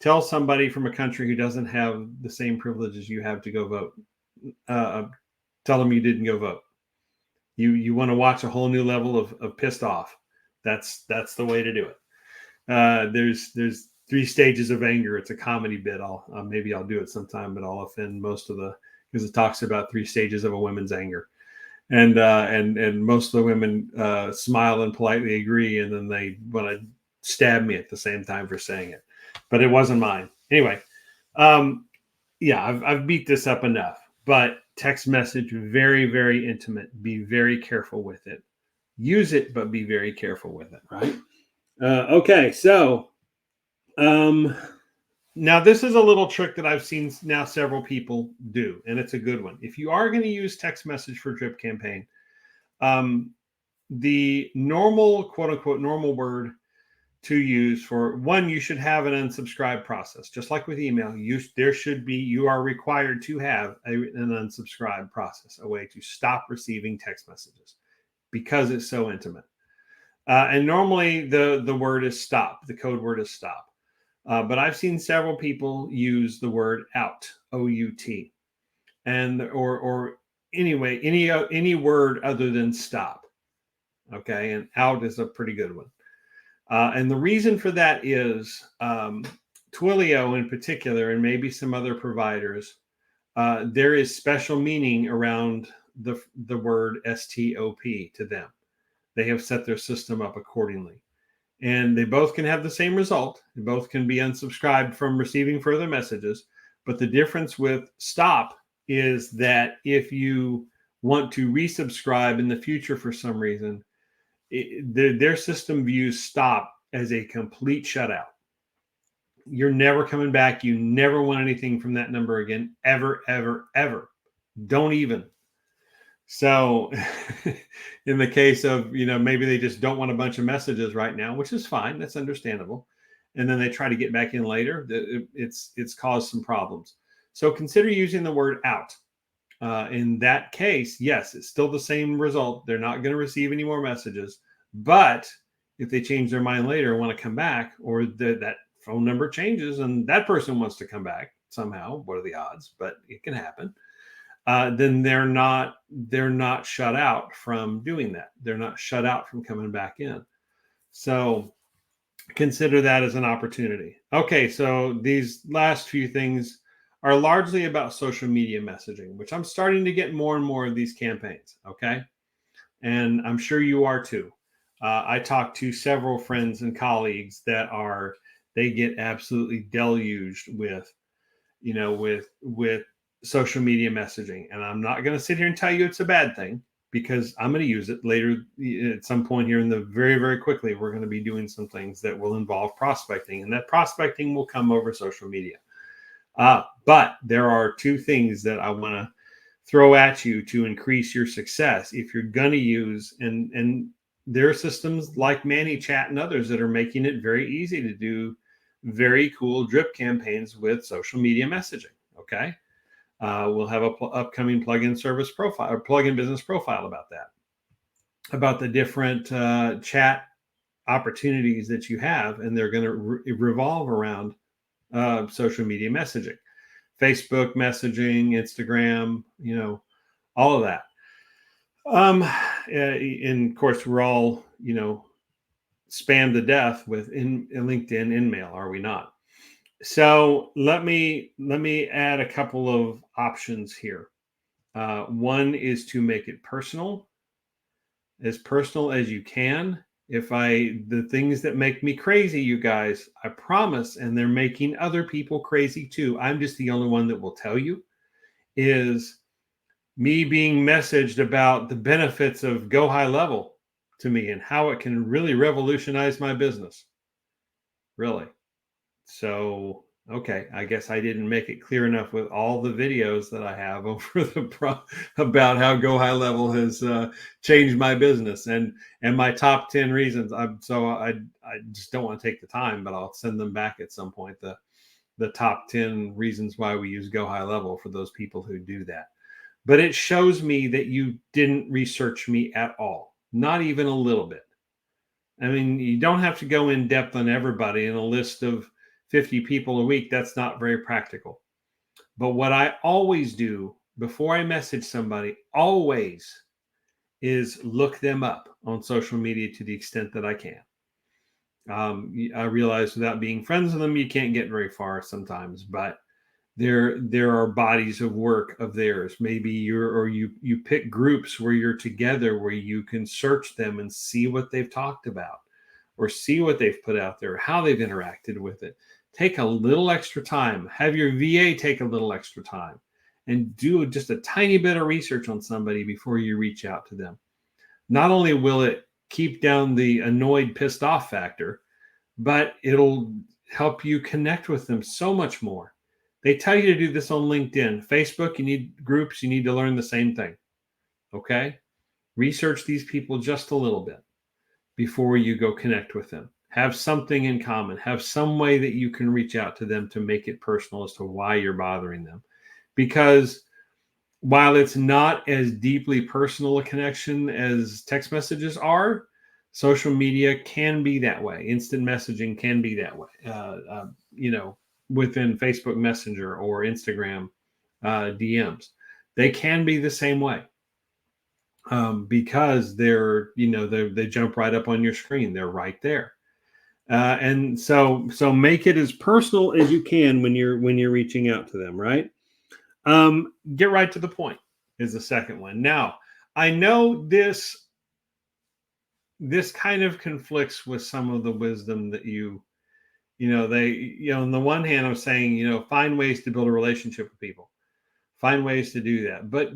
tell somebody from a country who doesn't have the same privileges you have to go vote. Tell them you didn't go vote. You want to watch a whole new level of pissed off. That's the way to do it. There's 3 stages of anger. It's a comedy bit. Maybe I'll do it sometime, but I'll offend most of because it talks about 3 stages of a woman's anger. And most of the women smile and politely agree, and then they want to stab me at the same time for saying it. But it wasn't mine. Anyway, I've beat this up enough. But text message, very, very intimate. Be very careful with it. Use it, but be very careful with it, right? Okay, so now this is a little trick that I've seen now several people do, and it's a good one. If you are going to use text message for drip campaign, the normal, quote unquote, normal word to use for one, you should have an unsubscribe process. Just like with email, you are required to have an unsubscribe process, a way to stop receiving text messages, because it's so intimate. And normally the word is stop. The code word is stop. But I've seen several people use the word out, O-U-T, and or anyway, any word other than stop. Okay, and out is a pretty good one. And the reason for that is Twilio in particular, and maybe some other providers, there is special meaning around the word STOP to them. They have set their system up accordingly. And they both can have the same result. They both can be unsubscribed from receiving further messages. But the difference with stop is that if you want to resubscribe in the future for some reason, their system views stop as a complete shutout. You're never coming back. You never want anything from that number again, ever, ever, ever. Don't even. So in the case of, maybe they just don't want a bunch of messages right now, which is fine. That's understandable. And then they try to get back in later. It's caused some problems. So consider using the word out. In that case, yes, it's still the same result. They're not going to receive any more messages. But if they change their mind later and want to come back, or that phone number changes and that person wants to come back somehow, what are the odds? But it can happen. Then they're not shut out from doing that. They're not shut out from coming back in. So consider that as an opportunity. Okay, so these last few things are largely about social media messaging, which I'm starting to get more and more of these campaigns. Okay, and I'm sure you are too. I talk to several friends and colleagues that they get absolutely deluged with social media messaging. And I'm not going to sit here and tell you it's a bad thing, because I'm going to use it later at some point here in the very, very quickly. We're going to be doing some things that will involve prospecting, and that prospecting will come over social media. But there are 2 things that I want to throw at you to increase your success if you're going to use, and there are systems like ManyChat and others that are making it very easy to do very cool drip campaigns with social media messaging. Okay. We'll have a upcoming plugin service profile or plugin business profile about that, about the different chat opportunities that you have, and they're going to revolve around social media messaging, Facebook messaging, Instagram, all of that. And of course, we're all, spammed to death with in LinkedIn InMail, are we not? So let me add a couple of options here. One is to make it personal as you can. The things that make me crazy, you guys, I promise, and they're making other people crazy too. I'm just the only one that will tell you, is me being messaged about the benefits of Go High Level to me and how it can really revolutionize my business. Really. So, okay, I guess I didn't make it clear enough with all the videos that I have over about how Go High Level has changed my business and my top 10 reasons. I just don't want to take the time, but I'll send them back at some point. The top 10 reasons why we use Go High Level for those people who do that. But it shows me that you didn't research me at all, not even a little bit. I mean, you don't have to go in depth on everybody in a list of 50 people a week. That's not very practical. But what I always do before I message somebody, always, is look them up on social media to the extent that I can. I realize without being friends with them, you can't get very far sometimes, but there are bodies of work of theirs. Maybe you pick groups where you're together, where you can search them and see what they've talked about or see what they've put out there, how they've interacted with it. Take a little extra time. Have your VA take a little extra time and do just a tiny bit of research on somebody before you reach out to them. Not only will it keep down the annoyed, pissed off factor, but it'll help you connect with them so much more. They tell you to do this on LinkedIn. Facebook, you need groups, you need to learn the same thing. Okay? Research these people just a little bit before you go connect with them. Have something in common. Have some way that you can reach out to them to make it personal as to why you're bothering them. Because while it's not as deeply personal a connection as text messages are, social media can be that way. Instant messaging can be that way. Within Facebook Messenger or Instagram DMs, they can be the same way because they jump right up on your screen. They're right there, and so make it as personal as you can when you're reaching out to them. Right. Get right to the point is the second one. Now, I know this kind of conflicts with some of the wisdom that on the one hand, I'm saying, find ways to build a relationship with people, find ways to do that, but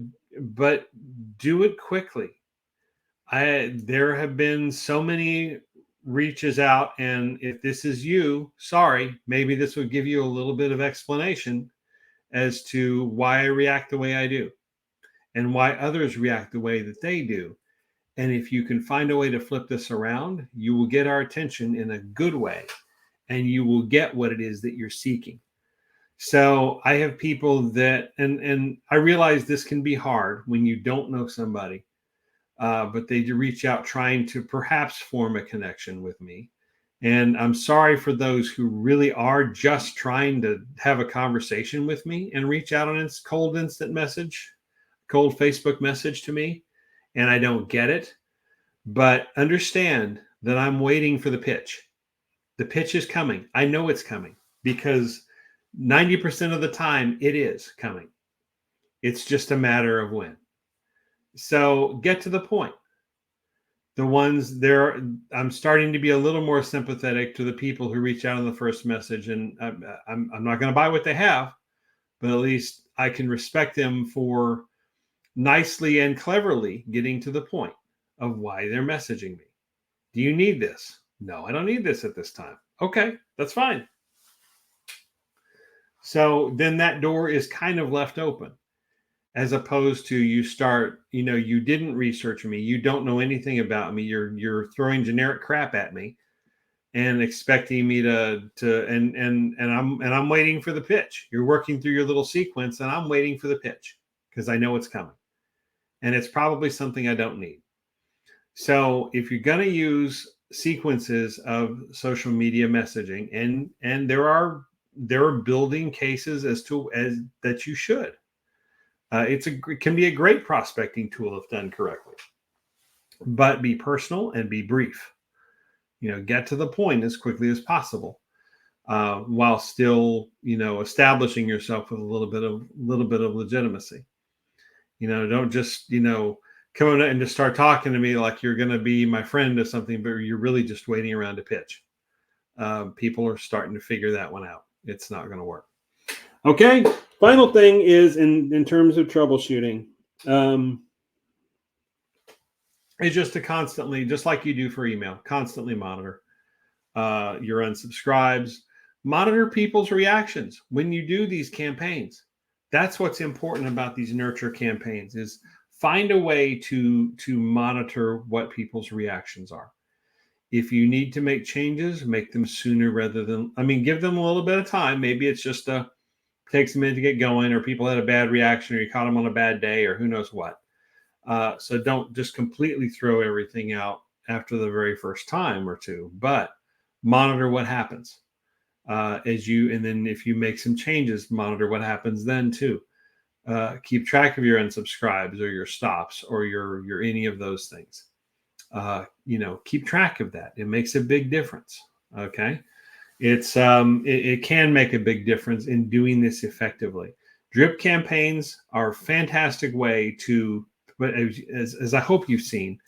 do it quickly. There have been so many reaches out, and if this is you, sorry, maybe this would give you a little bit of explanation as to why I react the way I do and why others react the way that they do. And if you can find a way to flip this around, you will get our attention in a good way. And you will get what it is that you're seeking. So I have people that, and I realize this can be hard when you don't know somebody, but they reach out trying to perhaps form a connection with me. And I'm sorry for those who really are just trying to have a conversation with me and reach out on cold Facebook message to me, and I don't get it. But understand that I'm waiting for the pitch. The pitch is coming. I know it's coming because 90% of the time it is coming. It's just a matter of when. So get to the point. The ones there, I'm starting to be a little more sympathetic to the people who reach out on the first message, and I'm not going to buy what they have, but at least I can respect them for nicely and cleverly getting to the point of why they're messaging me. Do you need this? No, I don't need this at this time. Okay, that's fine. So then that door is kind of left open, as opposed to you start, you didn't research me. You don't know anything about me. You're throwing generic crap at me and expecting me and I'm waiting for the pitch. You're working through your little sequence and I'm waiting for the pitch because I know it's coming. And it's probably something I don't need. So if you're going to use sequences of social media messaging, and there are they're building cases as that you should. It can be a great prospecting tool if done correctly, but be personal and be brief. Get to the point as quickly as possible, while still, establishing yourself with a little bit of legitimacy. Don't just, come in and just start talking to me like you're going to be my friend or something, but you're really just waiting around to pitch. People are starting to figure that one out. It's not going to work. Okay. Final thing is in terms of troubleshooting, it's just to constantly, just like you do for email, constantly monitor your unsubscribes, monitor people's reactions when you do these campaigns. That's what's important about these nurture campaigns, is find a way to monitor what people's reactions are. If you need to make changes, make them sooner rather than, give them a little bit of time. Maybe it's just takes a minute to get going, or people had a bad reaction, or you caught them on a bad day, or who knows what. So don't just completely throw everything out after the very first time or two, but monitor what happens and then if you make some changes, monitor what happens then too. Keep track of your unsubscribes or your stops or your any of those things. Keep track of that. It makes a big difference. Okay. It can make a big difference in doing this effectively. Drip campaigns are a fantastic way but as I hope you've seen,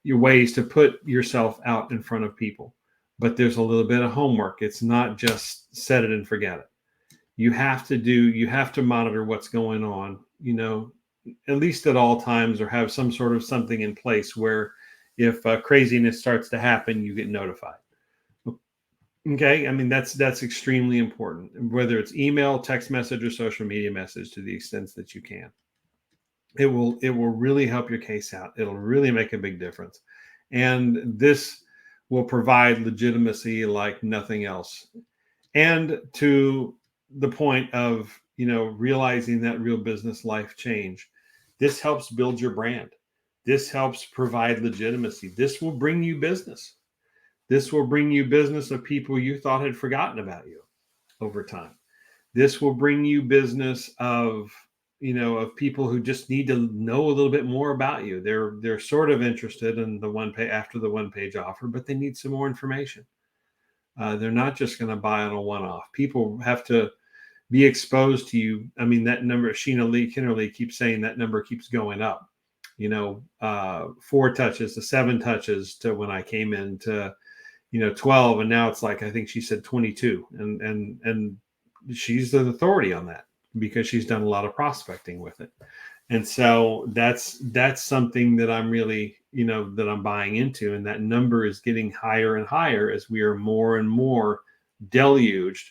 your ways to put yourself out in front of people. But there's a little bit of homework. It's not just set it and forget it. You have to monitor what's going on, at least at all times, or have some sort of something in place where if craziness starts to happen, you get notified. Okay. That's extremely important, whether it's email, text message, or social media message, to the extent that you can. It will really help your case out. It'll really make a big difference. And this will provide legitimacy like nothing else. And to the point of, realizing that real business life change, this helps build your brand. This helps provide legitimacy. This will bring you business. This will bring you business of people you thought had forgotten about you over time. This will bring you business of people who just need to know a little bit more about you. They're sort of interested in the after the one-page offer, but they need some more information. They're not just going to buy on a one-off. People have to be exposed to you. That number, Sheena Lee Kinnerly keeps saying that number keeps going up. 4 touches to 7 touches to when I came in to 12, and now it's like, I think she said 22, and she's the authority on that because she's done a lot of prospecting with it. And so that's something that I'm really, that I'm buying into. And that number is getting higher and higher as we are more and more deluged,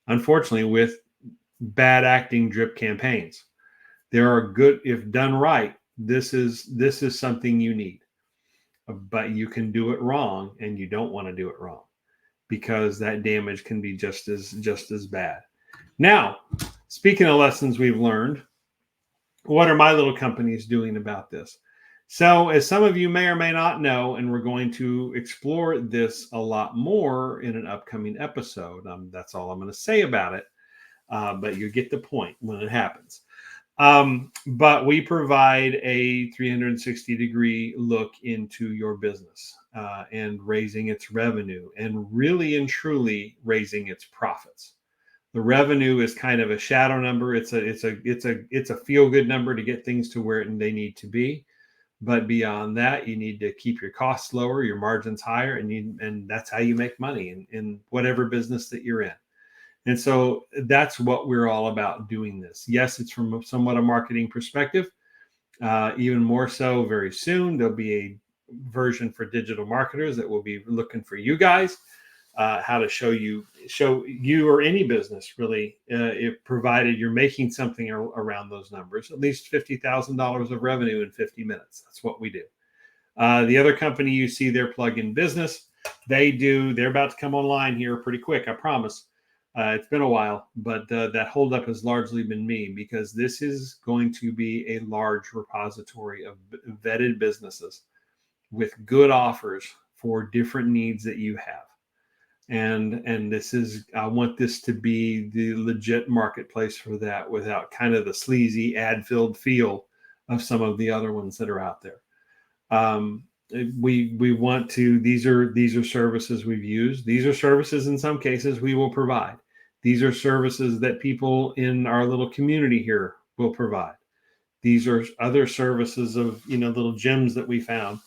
unfortunately, with bad acting drip campaigns. There are good, if done right, this is something you need, but you can do it wrong, and you don't want to do it wrong, because that damage can be just as bad. Now, speaking of lessons we've learned, what are my little companies doing about this? So, as some of you may or may not know, and we're going to explore this a lot more in an upcoming episode, that's all I'm going to say about it, but you get the point when it happens. But we provide a 360-degree look into your business and raising its revenue, and really and truly raising its profits. The revenue is kind of a shadow number. It's a feel-good number to get things to where they need to be. But beyond that, you need to keep your costs lower, your margins higher, and that's how you make money in whatever business that you're in. And so that's what we're all about doing this. Yes, it's from somewhat a marketing perspective. Even more so very soon, there'll be a version for digital marketers that will be looking for you guys, how to show you or any business really, if provided you're making something around those numbers, at least $50,000 of revenue in 50 minutes. That's what we do. The other company you see there, Plugin Business, they're about to come online here pretty quick, I promise. It's been a while, but that holdup has largely been me, because this is going to be a large repository of vetted businesses with good offers for different needs that you have. And this is, I want this to be the legit marketplace for that, without kind of the sleazy ad filled feel of some of the other ones that are out there. We want to, these are services we've used. These are services in some cases we will provide. These are services that people in our little community here will provide. These are other services of, little gems that we found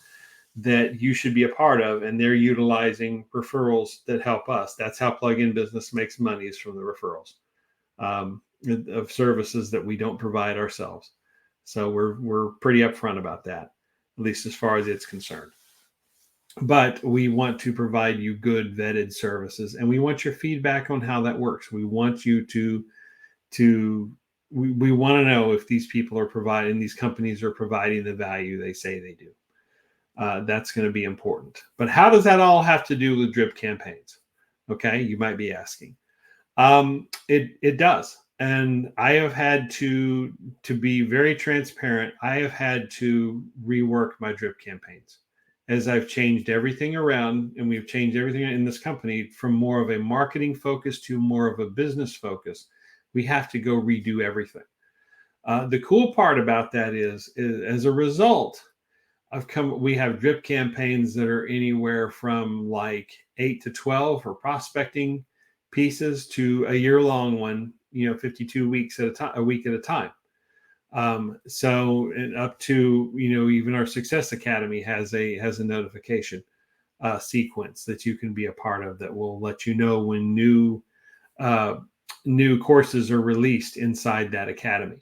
that you should be a part of, and they're utilizing referrals that help us. That's how Plug-in Business makes money, is from the referrals of services that we don't provide ourselves. So we're pretty upfront about that, at least as far as it's concerned. But we want to provide you good vetted services, and we want your feedback on how that works. We want you we want to know if these people are providing, these companies are providing the value they say they do. That's going to be important. But how does that all have to do with drip campaigns? Okay, you might be asking. It does. And I have had to be very transparent, I have had to rework my drip campaigns as I've changed everything around, and we've changed everything in this company from more of a marketing focus to more of a business focus. We have to go redo everything. The cool part about that is as a result, we have drip campaigns that are anywhere from like 8 to 12 for prospecting pieces to a year-long one, 52 weeks at a time, a week at a time. So and up to, even our Success Academy has a notification sequence that you can be a part of that will let you know when new courses are released inside that academy.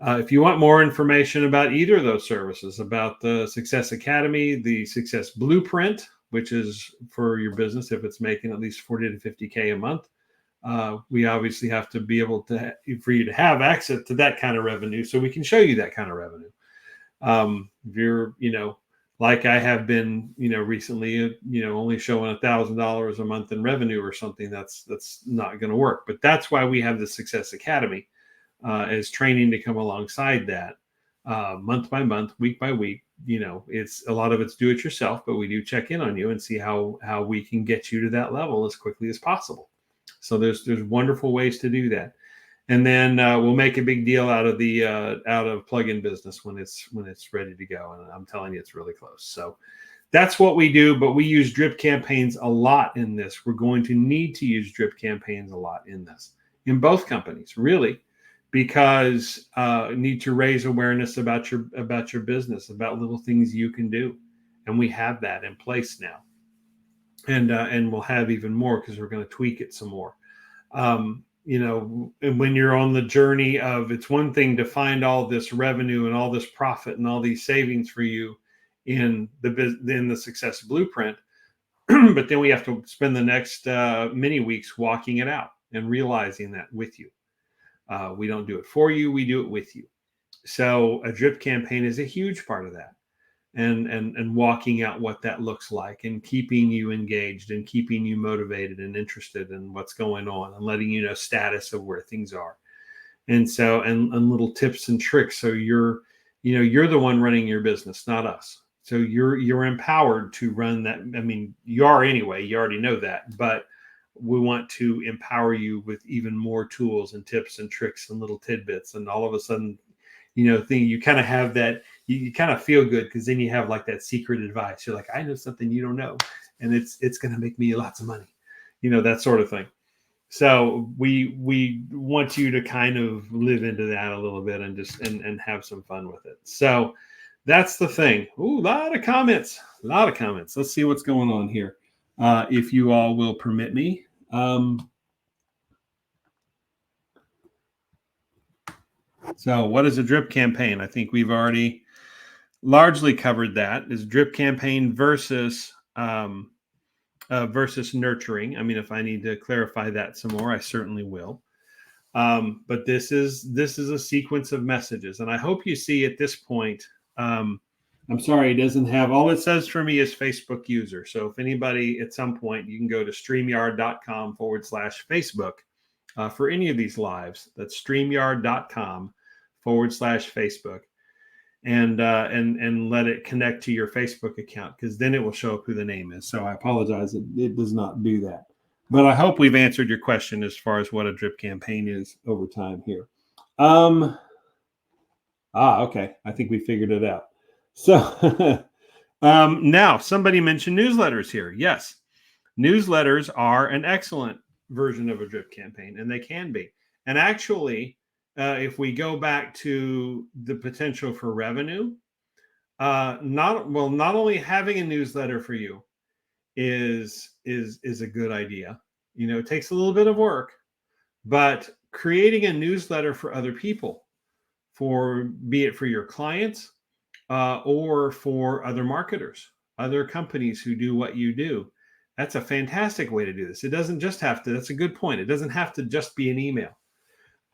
If you want more information about either of those services, about the Success Academy, the Success Blueprint, which is for your business if it's making at least 40 to 50K a month, we obviously have to be able to, for you to have access to that kind of revenue, so we can show you that kind of revenue. If you're, like I have been, recently, only showing $1,000 a month in revenue or something, that's not going to work. But that's why we have the Success Academy as training to come alongside that, month by month, week by week. It's a lot of it's do it yourself, but we do check in on you and see how we can get you to that level as quickly as possible. So there's wonderful ways to do that. And then we'll make a big deal out of Plug-in Business when it's ready to go. And I'm telling you, it's really close. So that's what we do. But we use drip campaigns a lot in this. We're going to need to use drip campaigns a lot in this, in both companies, really, because need to raise awareness about your business, about little things you can do. And we have that in place now. And we'll have even more, because we're going to tweak it some more. And when you're on the journey of, it's one thing to find all this revenue and all this profit and all these savings for you in the Success Blueprint, but then we have to spend the next many weeks walking it out and realizing that with you. We don't do it for you, we do it with you. So a drip campaign is a huge part of that. And walking out what that looks like, and keeping you engaged, and keeping you motivated and interested in what's going on, and letting you know status of where things are. And so, and little tips and tricks. So you're the one running your business, not us. So you're empowered to run that. I mean, you are anyway, you already know that, but we want to empower you with even more tools and tips and tricks and little tidbits. And all of a sudden, you kind of have that, you kind of feel good, because then you have like that secret advice. You're like, I know something you don't know, and it's going to make me lots of money, that sort of thing. So we want you to kind of live into that a little bit, and just and have some fun with it. So that's the thing. Ooh, a lot of comments. Let's see what's going on here. If you all will permit me. So what is a drip campaign? I think we've already largely covered that. Is drip campaign versus nurturing. I mean, if I need to clarify that some more, I certainly will. But this is a sequence of messages, and I hope you see at this point. I'm sorry, it doesn't have, all it says for me is Facebook user. So if anybody at some point, you can go to StreamYard.com/Facebook for any of these lives. That's StreamYard.com/Facebook. And let it connect to your Facebook account, because then it will show up who the name is. So I apologize, it does not do that. But I hope we've answered your question as far as what a drip campaign is over time here. Okay. I think we figured it out. So now somebody mentioned newsletters here. Yes, newsletters are an excellent version of a drip campaign, and they can be. And actually, if we go back to the potential for revenue, not only having a newsletter for you is a good idea. It takes a little bit of work, but creating a newsletter for other people, be it for your clients or for other marketers, other companies who do what you do. That's a fantastic way to do this. It doesn't just have to, that's a good point. It doesn't have to just be an email.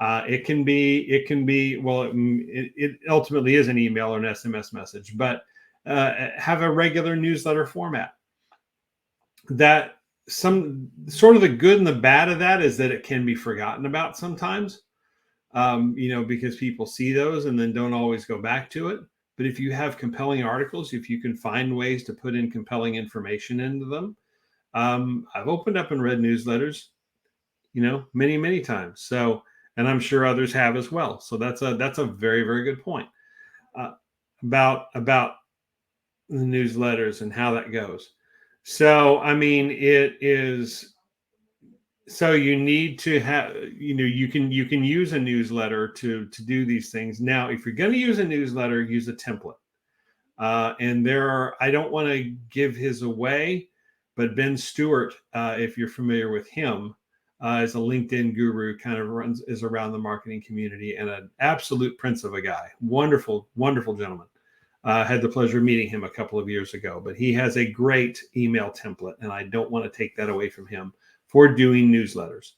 It can be, well, it ultimately is an email or an SMS message, but have a regular newsletter format. That some sort of the good and the bad of that is that it can be forgotten about sometimes, because people see those and then don't always go back to it. But if you have compelling articles, if you can find ways to put in compelling information into them, I've opened up and read newsletters, many, many times. So, and I'm sure others have as well. So that's a very, very good point about the newsletters and how that goes. So, I mean, it is. So you need to have, you can use a newsletter to do these things. Now, if you're going to use a newsletter, use a template. And I don't want to give his away, but Ben Stewart, if you're familiar with him, is a LinkedIn guru, kind of is around the marketing community, and an absolute prince of a guy. Wonderful, wonderful gentleman. Had the pleasure of meeting him a couple of years ago, but he has a great email template, and I don't want to take that away from him for doing newsletters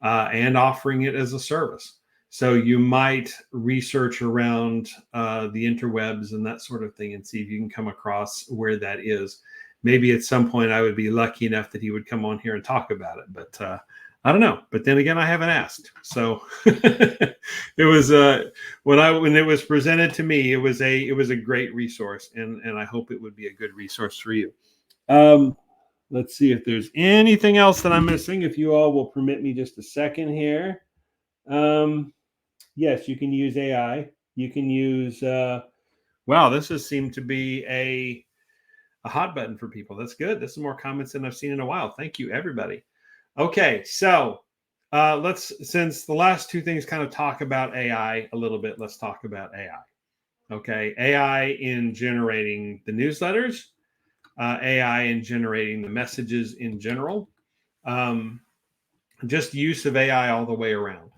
and offering it as a service. So you might research around the interwebs and that sort of thing and see if you can come across where that is. Maybe at some point I would be lucky enough that he would come on here and talk about it, but I don't know. But then again, I haven't asked. So it was when it was presented to me, it was a great resource, and I hope it would be a good resource for you. Let's see if there's anything else that I'm missing. If you all will permit me just a second here. Yes, you can use AI. You can use. Wow, this has seemed to be a hot button for people. That's good. This is more comments than I've seen in a while. Thank you, everybody. Okay, so since the last two things kind of talk about AI a little bit, let's talk about AI. Okay, AI in generating the newsletters, AI in generating the messages in general, just use of AI all the way around.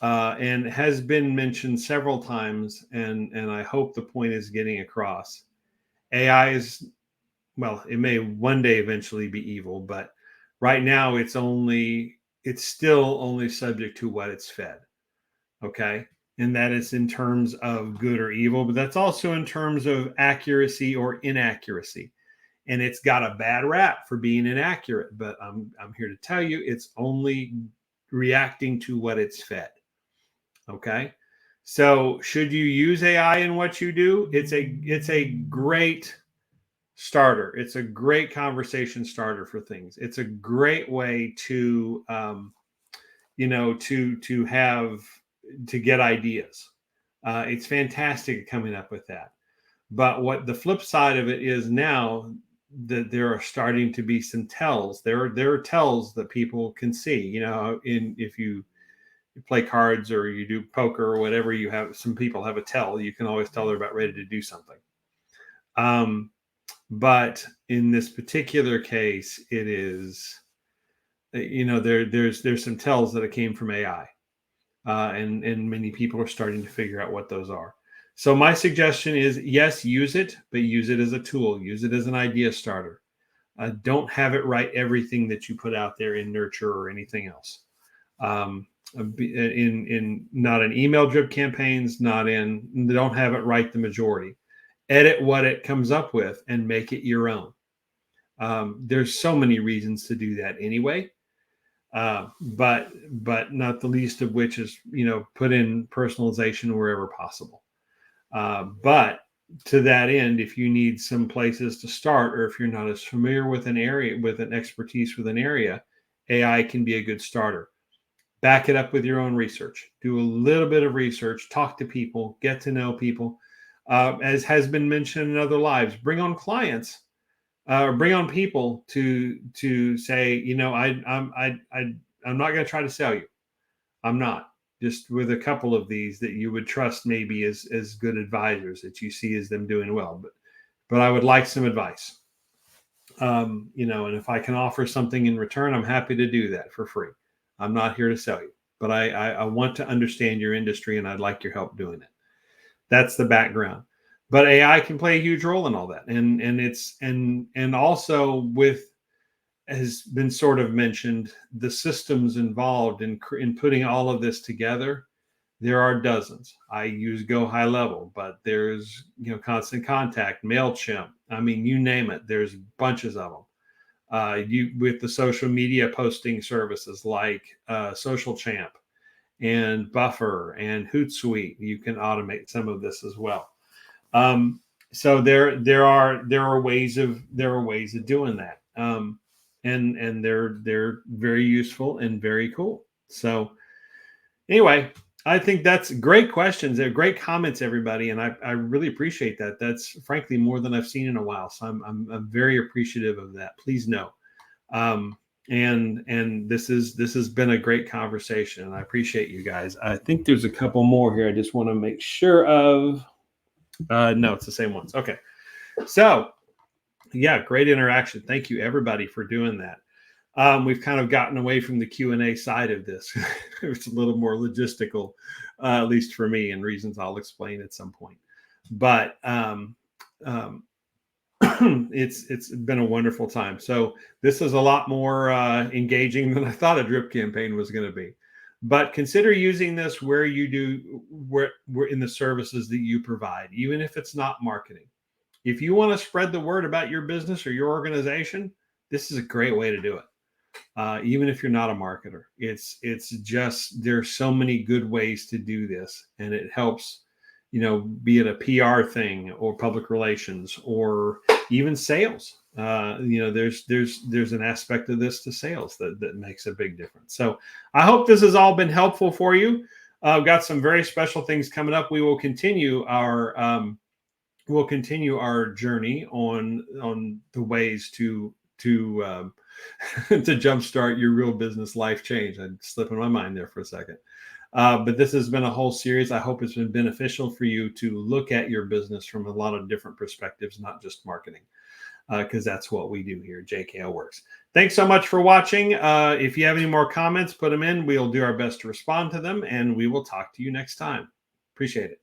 And has been mentioned several times, and I hope the point is getting across. AI is, well, it may one day eventually be evil, but right now it's still only subject to what it's fed. Okay. And that is in terms of good or evil, but that's also in terms of accuracy or inaccuracy. And it's got a bad rap for being inaccurate, but I'm here to tell you it's only reacting to what it's fed. Okay. So should you use AI in what you do? It's a great starter. It's a great conversation starter for things. It's a great way to, to get ideas. It's fantastic at coming up with that. But what the flip side of it is now that there are starting to be some tells. There are tells that people can see. If you play cards or you do poker or whatever, some people have a tell. You can always tell they're about ready to do something. But in this particular case, it is, there's some tells that it came from AI, and many people are starting to figure out what those are. So my suggestion is, yes, use it, but use it as a tool. Use it as an idea starter. Don't have it write everything that you put out there in Nurture or anything else. In not in email drip campaigns, don't have it write the majority. Edit what it comes up with and make it your own. There's so many reasons to do that anyway. But not the least of which is, put in personalization wherever possible. But to that end, if you need some places to start, or if you're not as familiar with an area, with an expertise with an area, AI can be a good starter. Back it up with your own research. Do a little bit of research, talk to people, get to know people. As has been mentioned in other lives, bring on clients, bring on people to say, you know, I'm not going to try to sell you. I'm not. Just with a couple of these that you would trust maybe as good advisors that you see as them doing well, but I would like some advice. You know, and if I can offer something in return, I'm happy to do that for free. I'm not here to sell you, but I want to understand your industry and I'd like your help doing it. That's the background. But AI can play a huge role in all that. And also with, has been sort of mentioned, the systems involved in putting all of this together. There are dozens. I use Go High Level, but there's, you know, Constant Contact, MailChimp. I mean, you name it. There's bunches of them. You with the social media posting services like Social Champ and Buffer and Hootsuite, you can automate some of this as well. So there are ways of doing that. And they're very useful and very cool. So anyway, I think that's great questions. They're great comments, everybody, and I really appreciate that. That's frankly more than I've seen in a while. So I'm very appreciative of that. Please know. And this has been a great conversation, and I appreciate you guys. I think there's a couple more here. I just want to make sure of. No, it's the same ones. Okay, so yeah, great interaction. Thank you everybody for doing that. We've kind of gotten away from the Q&A side of this. It's a little more logistical, at least for me, and reasons I'll explain at some point. But it's been a wonderful time. So this is a lot more engaging than I thought a drip campaign was going to be. But consider using this where we're in the services that you provide, even if it's not marketing. If you want to spread the word about your business or your organization, this is a great way to do it. Even if you're not a marketer, it's just, there's so many good ways to do this, and it helps, you know, be it a PR thing or public relations or even sales. You know, there's an aspect of this to sales that makes a big difference. So I hope this has all been helpful for you. I've got some very special things coming up. We will continue our journey on the ways to to jumpstart your real business life change. I slipped in my mind there for a second. But this has been a whole series. I hope it's been beneficial for you to look at your business from a lot of different perspectives, not just marketing, because that's what we do here at JKL Works. Thanks so much for watching. If you have any more comments, put them in. We'll do our best to respond to them, and we will talk to you next time. Appreciate it.